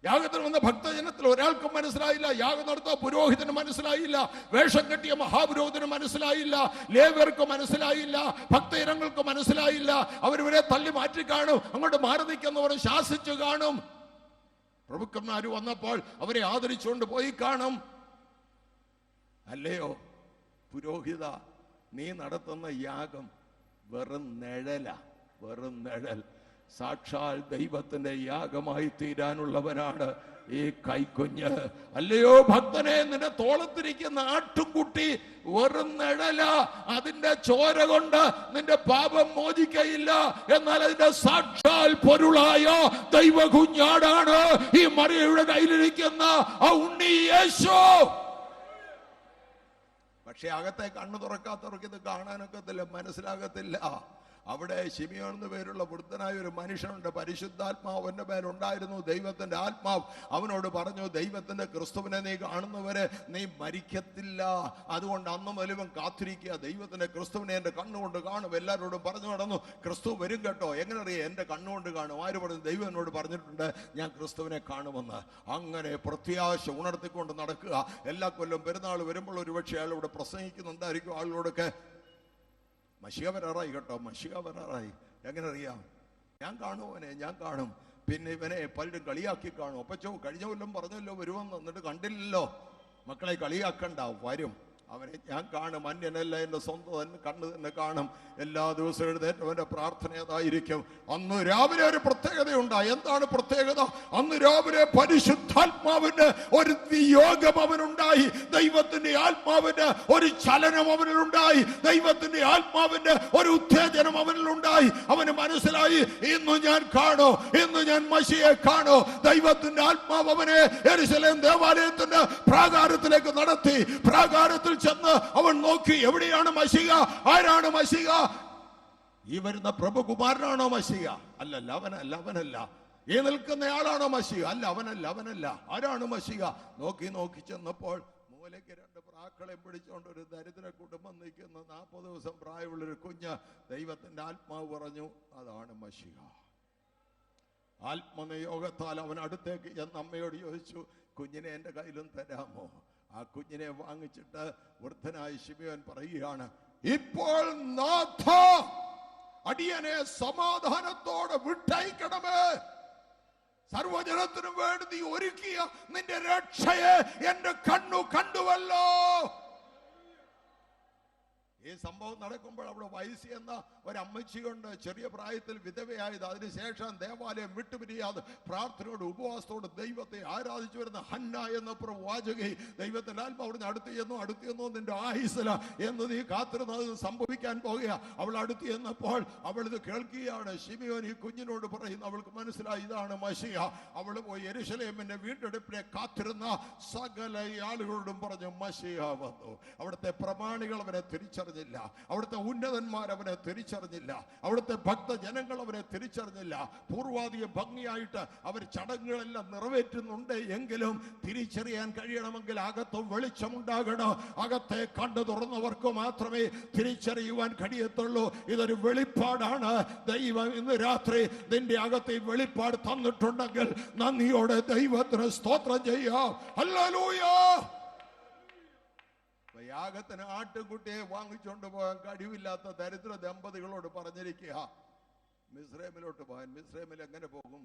[SPEAKER 1] യാഗത്തിന് വന്ന ഭക്തജനത്തിൽ ഒരാൾക്കും മനസ്സിലായില്ല. യാഗം നടത്തുക പുരോഹിതന് മനസ്സിലായില്ല, വേഷം കെട്ടിയ മഹാപുരോഹിതന് മനസ്സിലായില്ല, ലേവ്യർക്ക് മനസ്സിലായില്ല, ഭക്തജനങ്ങൾക്ക് മനസ്സിലായില്ല. അവരിവരെ തള്ളി മാറ്റി കാണും, അങ്ങോട്ട് മാറി നിൽക്കുന്നവർ ശാസിച്ചു കാണും. പ്രഭുക്കന്മാര് വന്നപ്പോൾ അവരെ ആദരിച്ചുകൊണ്ട് പോയി കാണും. അല്ലയോ പുരോഹിത, നീ നടത്തുന്ന യാഗം വെറും നിഴൽ. സാക്ഷാൽ ദൈവത്തിന്റെ യാഗമായി തീരാനുള്ളവനാണ് ഈ കൈക്കുഞ്ഞ്. അല്ലയോ ഭക്തനെ, നിന്റെ തോളത്തിരിക്കുന്ന ആട്ടുംകുട്ടി വെറും നിഴല. അതിന്റെ ചോര കൊണ്ട് നിന്റെ പാപം മോചിക്കയില്ല. എന്നാൽ അതിന്റെ സാക്ഷാൽ പൊരുളായ ദൈവ കുഞ്ഞാടാണ് ഈ മറിയയുടെ കയ്യിലിരിക്കുന്ന ആ ഉണ്ണി യേശു. പക്ഷെ അകത്തെ കണ്ണു തുറക്കാത്തവർക്ക് ഇത് കാണാനൊക്കത്തില്ല, മനസ്സിലാകത്തില്ല. അവിടെ ശിമിയോൻ എന്ന് പേരുള്ള വൃദ്ധനായ ഒരു മനുഷ്യനുണ്ട്. പരിശുദ്ധാത്മാവ് അവന്റെ മേലുണ്ടായിരുന്നു, ദൈവത്തിന്റെ ആത്മാവ്. അവനോട് പറഞ്ഞു, ദൈവത്തിന്റെ ക്രിസ്തുവിനെ നീ കാണുന്നവരെ നീ മരിക്കത്തില്ല. അതുകൊണ്ട് അന്ന് മുതലും കാത്തിരിക്കുക, ദൈവത്തിന്റെ ക്രിസ്തുവിനെ എന്റെ കണ്ണുകൊണ്ട് കാണും. എല്ലാവരോടും പറഞ്ഞു നടന്നു, ക്രിസ്തു വരും കേട്ടോ. എങ്ങനെ അറിയാം? എന്റെ കണ്ണുകൊണ്ട് കാണും. ആര് പറഞ്ഞു? ദൈവം എന്നോട് പറഞ്ഞിട്ടുണ്ട് ഞാൻ ക്രിസ്തുവിനെ കാണുമെന്ന്. അങ്ങനെ പ്രത്യാശ ഉണർത്തിക്കൊണ്ട് നടക്കുക. എല്ലാ കൊല്ലം പെരുന്നാൾ വരുമ്പോൾ ഒരുപക്ഷെ അയാൾ ഇവിടെ പ്രസംഗിക്കുന്നുണ്ടായിരിക്കും. ആളുകളോടൊക്കെ മശിഹ വരാറായി കേട്ടോ, മശിഹ വരാറായി. എങ്ങനെ അറിയാം? ഞാൻ കാണുവനെ, ഞാൻ കാണും. പിന്നെ ഇവനെ പലരും കളിയാക്കി കാണും. അപ്പച്ചോ കഴിഞ്ഞ കൊല്ലം പറഞ്ഞല്ലോ വരുമെന്ന്, എന്നിട്ട് കണ്ടില്ലല്ലോ. മക്കളെ കളിയാക്കണ്ട, വരും. അവനെ ഞാൻ കാണും. അന്യനല്ല, എൻ്റെ സ്വന്തം കണ്ണ് തന്നെ കാണും. എല്ലാ ദിവസവും എഴുന്നേറ്റവന്റെ പ്രാർത്ഥന അതായിരിക്കും. അന്ന് രാവിലെ ഒരു പ്രത്യേകതയുണ്ടായി. എന്താണ് പ്രത്യേകത? അന്ന് രാവിലെ പരിശുദ്ധാത്മാവിന്റെ ഒരു നിയോഗം അവനുണ്ടായി. ദൈവത്തിന്റെ ആത്മാവിന്റെ ഒരു ചലനം അവനിലുണ്ടായി. ദൈവത്തിന്റെ ആത്മാവിന്റെ ഒരു ഉത്തേജനം അവനിലുണ്ടായി. അവന് മനസ്സിലായി, ഇന്ന് ഞാൻ കാണോ, ഇന്ന് ഞാൻ മശിയെ കാണോ. ദൈവത്തിന്റെ ആത്മാവ് അവനെ യെരൂശലേം ദേവാലയത്തിന്റെ പ്രാകാരത്തിലേക്ക് നടത്തി. പ്രാകാരത്തിൽ ചെന്ന് അവൻ നോക്കി, എവിടെയാണ് മശിഹ? ആരാണ് മശിഹ? ഈ വരുന്ന പ്രഭുകുമാരനാണോ മശിഹ? അല്ലല്ല, അവനല്ല. ഈ നിൽക്കുന്നയാളാണോ മശിഹ? അല്ല, അവനല്ല. ആരാണ് മശിഹ? നോക്കി ചെന്നപ്പോൾ മൂലയ്ക്ക് 2 പ്രാക്കളെ പിടിച്ചുകൊണ്ട് ഒരു ദരിദ്ര കുടുംബം നിൽക്കുന്ന 40 ദിവസം പ്രായമുള്ളൊരു കുഞ്ഞ്. ദൈവത്തിന്റെ ആത്മാവ് പറഞ്ഞു, അതാണ് മശിഹ. ആത്മനിയോഗത്താൽ അവൻ അടുത്തേക്ക് ചെന്ന് അമ്മയോട് ചോദിച്ചു, കുഞ്ഞിനെ എൻ്റെ കയ്യിലും തരാമോ? ആ കുഞ്ഞിനെ വാങ്ങിച്ചിട്ട് വൃദ്ധനായ ശിമിയോൻ പറയുകയാണ്, ഇപ്പോൾ നാഥ അടിയനെ സമാധാനത്തോടെ വിട്ടയക്കണമേ. സർവജനത്തിനും വേണ്ടി നീ ഒരുക്കിയ നിന്റെ രക്ഷയെ എന്റെ കണ്ണു കണ്ടുവല്ലോ. ഈ സംഭവം നടക്കുമ്പോൾ അവിടെ വയസ്സി എന്ന ഒരമ്മച്ചിയുണ്ട്, ചെറിയ പ്രായത്തിൽ വിധവയായത്. അതിനുശേഷം ദേവാലയം വിട്ടുപിരിയാതെ പ്രാർത്ഥനയോട് ഉപവാസത്തോട് ദൈവത്തെ ആരാധിച്ചു വരുന്ന ഹന്ന എന്ന പ്രവാചകി ദൈവത്തിന്റെ ആത്മാവിടുന്ന് അടുത്ത് ചെന്നു നിന്റെ ആയുസ്സല എന്ന് നീ കാത്തിരുന്നത് സംഭവിക്കാൻ പോകുക. അവൾ അടുത്ത് ചെന്നപ്പോൾ അവൾ ഇത് കേൾക്കുകയാണ്. ശിമിയോൻ ഈ കുഞ്ഞിനോട് പറയുന്നു, അവൾക്ക് മനസ്സിലായി ഇതാണ് മശിഹ. അവൾ പോയി യെരൂശലേമിന്റെ വീണ്ടെടുപ്പിനെ കാത്തിരുന്ന സകല ആളുകളോടും പറഞ്ഞു, മശിഹ വന്നു. അവിടുത്തെ പ്രമാണികൾ അവനെ തിരിച്ചറിഞ്ഞില്ല, അവിടുത്തെ ഉന്നതന്മാർ അവനെ തിരിച്ചറിഞ്ഞില്ല, അവിടുത്തെ ഭക്തജനങ്ങൾ അവനെ തിരിച്ചറിഞ്ഞില്ല. പൂർവാധിക ഭംഗിയായിട്ട് അവർ ചടങ്ങുകളെല്ലാം നിറവേറ്റുന്നുണ്ട് എങ്കിലും തിരിച്ചറിയാൻ കഴിയണമെങ്കിൽ അകത്ത് വെളിച്ചമുണ്ടാകണം. അകത്തെ കണ്ടു തുറന്നവർക്ക് മാത്രമേ തിരിച്ചറിയുവാൻ കഴിയത്തുള്ളൂ. ഇതൊരു വെളിപ്പാടാണ്. ദൈവം ഇന്ന് രാത്രി നിന്റെ അകത്ത് ഈ വെളിപ്പാട് തന്നിട്ടുണ്ടെങ്കിൽ നന്ദിയോടെ ദൈവത്തിന് സ്തോത്രം ചെയ്യാം. ഹല്ലേലൂയ. യാഗത്തിന് ആട്ടുകുട്ടിയെ വാങ്ങിച്ചുകൊണ്ട് പോകാൻ കഴിവില്ലാത്ത ദരിദ്ര ദമ്പതികളോട് പറഞ്ഞിരിക്കുക, മിസ്രൈമിലോട്ട് പോകാൻ. മിസ്രൈമിൽ എങ്ങനെ പോകും?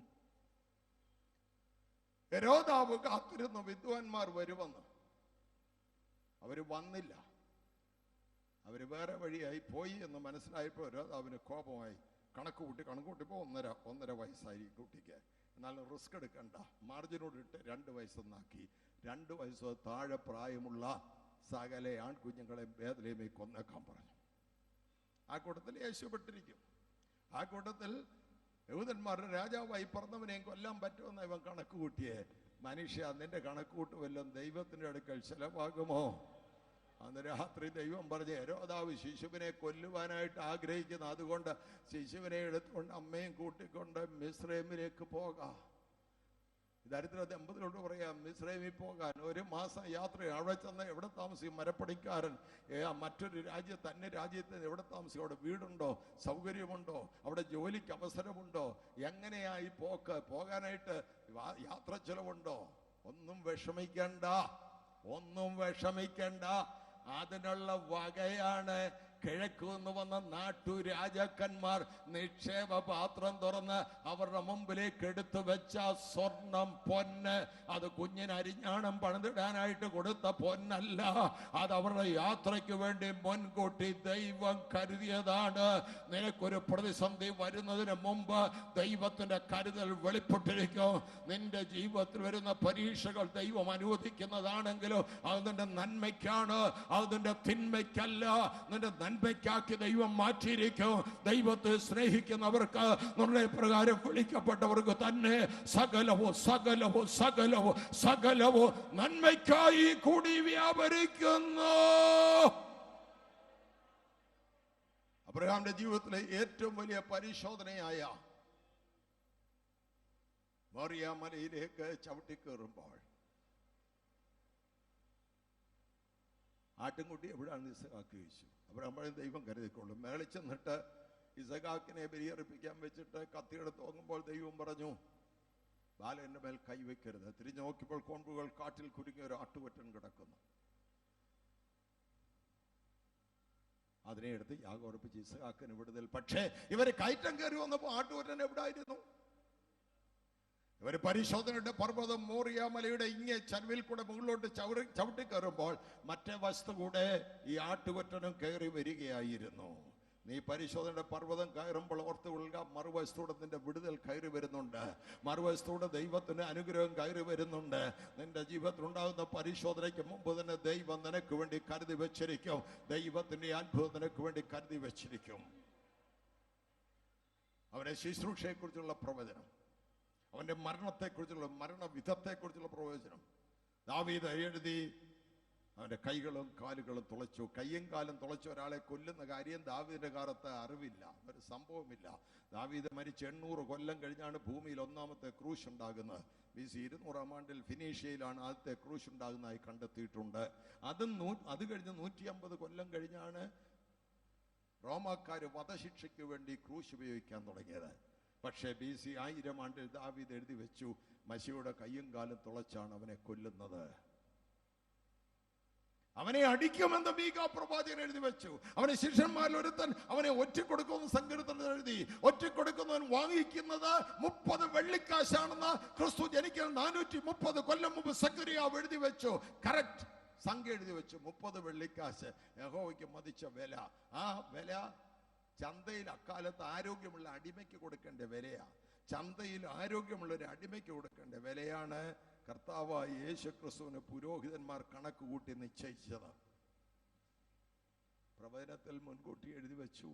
[SPEAKER 1] ഹെരോദാവ് കാത്തിരുന്നു വിദ്വാൻമാർ വരുമെന്ന്. അവര് വന്നില്ല. അവര് വേറെ വഴിയായി പോയി എന്ന് മനസ്സിലായപ്പോൾ ഹെരോദാവിന് കോപമായി. കണക്കുകൂട്ടിപ്പോ 1.5 വയസ്സായി കുട്ടിക്ക്. എന്നാലും റിസ്ക് എടുക്കണ്ട, മാർജിനോട് ഇട്ട് 2 വയസ്സെന്നാക്കി. 2 വയസ്സ് താഴെ പ്രായമുള്ള സകല ആൺകുഞ്ഞുങ്ങളെ ബേത്ലഹേമിൽ കൊന്നേക്കാൻ പറഞ്ഞു. ആ കൂട്ടത്തിൽ യേശു പെട്ടിരിക്കും. ആ കൂട്ടത്തിൽ യഹൂദന്മാരുടെ രാജാവായി പറഞ്ഞവനെയും കൊല്ലാൻ പറ്റുമെന്ന് ഇവൻ കണക്ക് കൂട്ടിയേ. മനുഷ്യ, നിന്റെ കണക്ക് കൂട്ടുവല്ലോ ദൈവത്തിന്റെ അടുക്കൽ ചെലവാകുമോ? അന്ന് രാത്രി ദൈവം പറഞ്ഞ് ഹെരോദാവ് ശിശുവിനെ കൊല്ലുവാനായിട്ട് ആഗ്രഹിക്കുന്നു, അതുകൊണ്ട് ശിശുവിനെ എടുത്തുകൊണ്ട് അമ്മയും കൂട്ടിക്കൊണ്ട് മിസ്രൈമിലേക്ക് പോകാം. ദരിദ്ര ദമ്പതികളോട് പറയാം, മിസ്രൈമിൽ പോകാൻ 1 മാസം യാത്ര. അവിടെ ചെന്ന് എവിടെ താമസിക്കും? മരപ്പണിക്കാരൻ മറ്റൊരു രാജ്യത്ത്, അന്യ രാജ്യത്ത് എവിടെ താമസിക്കും? അവിടെ വീടുണ്ടോ? സൗകര്യമുണ്ടോ? അവിടെ ജോലിക്ക് അവസരമുണ്ടോ? എങ്ങനെയാ ഈ പോക്ക്? പോകാനായിട്ട് യാത്ര ചെലവുണ്ടോ? ഒന്നും വിഷമിക്കണ്ട, ഒന്നും വിഷമിക്കണ്ട. അതിനുള്ള വകയാണ് കിഴക്കുനിന്ന് വന്ന നാട്ടുരാജാക്കന്മാർ നിക്ഷേപ പാത്രം തുറന്ന് അവരുടെ മുമ്പിലേക്ക് എടുത്തു വെച്ച സ്വർണം, പൊന്ന്. അത് കുഞ്ഞിന് അരിഞ്ഞാണം പണിതിടാനായിട്ട് കൊടുത്ത പൊന്നല്ല, അത് അവരുടെ യാത്രയ്ക്ക് വേണ്ടി മുൻകൂട്ടി ദൈവം കരുതിയതാണ്. നിനക്കൊരു പ്രതിസന്ധി വരുന്നതിന് മുമ്പ് ദൈവത്തിന്റെ കരുതൽ വെളിപ്പെട്ടിരിക്കും. നിന്റെ ജീവിതത്തിൽ വരുന്ന പരീക്ഷകൾ ദൈവം അനുവദിക്കുന്നതാണെങ്കിലും അത് നിന്റെ നന്മയ്ക്കാണ്, അത് നിന്റെ തിന്മയ്ക്കല്ല. നിന്റെ നന്മയ്ക്കാക്കി ദൈവം മാറ്റിയിരിക്കും. ദൈവത്തെ സ്നേഹിക്കുന്നവർക്ക്, നിർണയപ്രകാരം വിളിക്കപ്പെട്ടവർക്ക് തന്നെ സകലവും സകലവും സകലവും സകലവും നന്മയ്ക്കായി കൂടി വ്യാപരിക്കുന്നു. അബ്രഹാമിന്റെ ജീവിതത്തിലെ ഏറ്റവും വലിയ പരിശോധനയായ മോറിയ മലയിലേക്ക് ചവിട്ടിക്കേറുമ്പോൾ ആട്ടിൻകുട്ടി എവിടെയാണ് ഇസഹാക്ക് ചോദിച്ചു. അബ്രഹാം ദൈവം കരുതിക്കൊള്ളും. മേളിൽ ചെന്നിട്ട് ഇസഹാക്കിനെ ബലിയർപ്പിക്കാൻ വെച്ചിട്ട് കത്തിയെടുത്ത് നോക്കുമ്പോൾ ദൈവം പറഞ്ഞു, ബാലന്റെ മേൽ കൈവയ്ക്കരുത്. തിരിഞ്ഞു നോക്കിയപ്പോൾ കൊമ്പുകൾ കാട്ടിൽ കുരുങ്ങിയ ഒരു ആട്ടുകൊറ്റൻ കിടക്കുന്നു. അതിനെ എടുത്ത് യാഗം ഉറപ്പിച്ച് ഇസഹാക്കിന് വിടുതൽ. പക്ഷേ ഇവര് കയറ്റം കയറി വന്നപ്പോൾ ആട്ടുകൊറ്റൻ എവിടായിരുന്നു? ഇവർ പരിശോധനയുടെ പർവ്വതം മോറിയ മലയുടെ ഇങ്ങേ ചരുവിൽ കൂടെ മുകളിലോട്ട് ചവിട്ടി കയറുമ്പോൾ മറ്റേ വസ്തു കൂടെ ഈ ആട്ടുകൊറ്റനും കയറി വരികയായിരുന്നു. നീ പരിശോധനയുടെ പർവ്വതം കയറുമ്പോൾ ഓർത്ത് കൊള്ളുക, മറുവശത്തൂടെ നിന്റെ വിടുതൽ കയറി വരുന്നുണ്ട്, മറുവശത്തൂടെ ദൈവത്തിന്റെ അനുഗ്രഹം കയറി വരുന്നുണ്ട്. നിന്റെ ജീവിതത്തിൽ ഉണ്ടാകുന്ന പരിശോധനയ്ക്ക് മുമ്പ് തന്നെ ദൈവം നിനക്ക് വേണ്ടി കരുതി വെച്ചിരിക്കും. ദൈവത്തിന്റെ അത്ഭുതം നിനക്ക് വേണ്ടി കരുതി വെച്ചിരിക്കും. അവന്റെ ശുശ്രൂഷയെക്കുറിച്ചുള്ള പ്രവചനം, അവന്റെ മരണത്തെക്കുറിച്ചുള്ള, മരണവിധത്തെക്കുറിച്ചുള്ള പ്രവചനം ദാവീദ് എഴുതി. അവന്റെ കൈകളും കാലുകളും തുളച്ചു. കയ്യും കാലും തുളച്ച ഒരാളെ കൊല്ലുന്ന കാര്യം ദാവീദിന്റെ കാലത്ത് അറിവില്ല, ഒരു സംഭവമില്ല. ദാവീദ് മരിച്ച് 800 കൊല്ലം കഴിഞ്ഞാണ് ഭൂമിയിൽ ഒന്നാമത്തെ ക്രൂശ് ഉണ്ടാകുന്നത്. BC 200-ാം ആണ്ടിൽ ഫിനീഷ്യയിലാണ് ആദ്യത്തെ ക്രൂശ് ഉണ്ടാകുന്നതായി കണ്ടെത്തിയിട്ടുണ്ട്. അത് കഴിഞ്ഞ് 150 കൊല്ലം കഴിഞ്ഞാണ് റോമാക്കാര് വധശിക്ഷയ്ക്ക് വേണ്ടി ക്രൂശ് ഉപയോഗിക്കാൻ തുടങ്ങിയത്. പക്ഷേ BC 1000-ാം ആണ്ടിൽ ദാവീദ് എഴുതി വെച്ചു, മശിയുടെ കയ്യും കാലും തുളച്ചാണ് അവനെ കൊല്ലുന്നത്. അവനെ അടിക്കുമെന്ന് മീഖാ പ്രവാചകൻ എഴുതി വെച്ചു. അവനെ ശിഷ്യന്മാരിൽ ഒരുത്തൻ അവനെ ഒറ്റിക്കൊടുക്കുമെന്ന് സങ്കീർത്തനത്തിൽ എഴുതി. ഒറ്റിക്കൊടുക്കുന്നവൻ വാങ്ങിക്കുന്നത് 30 വെള്ളിക്കാശാണെന്ന് ക്രിസ്തു ജനിക്കാൻ 430 കൊല്ലം മുമ്പ് സക്കറിയാവ് എഴുതി വെച്ചു. കറക്റ്റ് സംഖ്യ എഴുതി വെച്ചു. 30 വെള്ളിക്കാശ് യഹോവയ്ക്ക് മതിച്ച വില. ആ വില ചന്തയിൽ അക്കാലത്ത് ആരോഗ്യമുള്ള അടിമയ്ക്ക് കൊടുക്കേണ്ട വിലയാ. ചന്തയിൽ ആരോഗ്യമുള്ള ഒരു അടിമയ്ക്ക് കൊടുക്കേണ്ട വിലയാണ് കർത്താവായ യേശു ക്രിസ്തുവിന് പുരോഹിതന്മാർ കണക്ക് കൂട്ടി നിശ്ചയിച്ചത്. പ്രവചനത്തിൽ മുൻകൂട്ടി എഴുതി വെച്ചു,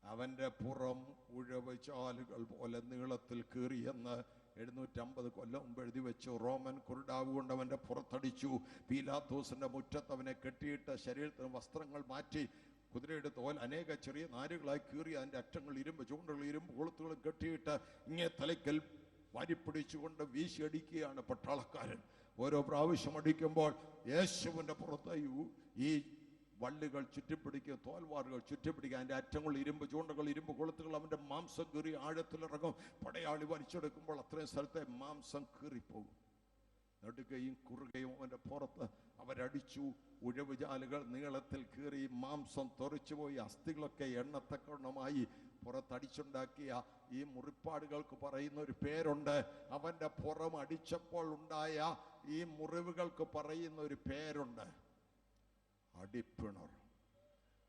[SPEAKER 1] അവന്റെ പുറം ഉഴവ് ചാലുകൾ പോലെ നീളത്തിൽ കീറിയെന്ന് 750 കൊല്ലം മുമ്പ് എഴുതി വെച്ചു. റോമൻ കുരുടാവ് കൊണ്ട് അവന്റെ പുറത്തടിച്ചു. പീലാത്തോസിന്റെ മുറ്റത്ത് അവനെ കെട്ടിയിട്ട് ശരീരത്തിന് വസ്ത്രങ്ങൾ മാറ്റി കുതിരയുടെ തോൽ അനേക ചെറിയ നാരുകളായി കീറി അതിന്റെ അറ്റങ്ങൾ ഇരുമ്പ് ചൂണ്ടുകൾ ഇരുമ്പ് കൊളുത്തുകളും കെട്ടിയിട്ട് ഇങ്ങേ തലയ്ക്കൽ വാരിപ്പിടിച്ചുകൊണ്ട് വീശിയടിക്കുകയാണ് പട്ടാളക്കാരൻ. ഓരോ പ്രാവശ്യം അടിക്കുമ്പോൾ യേശുവിന്റെ പുറത്ത് ഈ വള്ളികൾ ചുറ്റിപ്പിടിക്കുക, തോൽവാറുകൾ ചുറ്റിപ്പിടിക്കുക, അതിന്റെ അറ്റങ്ങൾ ഇരുമ്പ് ചൂണ്ടകൾ ഇരുമ്പ് കൊളുത്തുകൾ അവന്റെ മാംസം കീറി ആഴത്തിലിറങ്ങും. പടയാളി വലിച്ചെടുക്കുമ്പോൾ അത്രയും സ്ഥലത്തെ മാംസം കീറിപ്പോകും. നെടുകയും കുറുകയും അവന്റെ പുറത്ത് അവരടിച്ചു. ഉഴവുചാലുകൾ നീളത്തിൽ കീറി മാംസം തെറിച്ചുപോയി. അസ്ഥികളൊക്കെ എണ്ണത്തക്കണ്ണമായി പുറത്തടിച്ചുണ്ടാക്കിയ ഈ മുറിപ്പാടുകൾക്ക് പറയുന്ന ഒരു പേരുണ്ട്. അവന്റെ പുറം അടിച്ചപ്പോൾ ഉണ്ടായ ഈ മുറിവുകൾക്ക് പറയുന്ന ഒരു പേരുണ്ട്, അടിപ്പിണർ.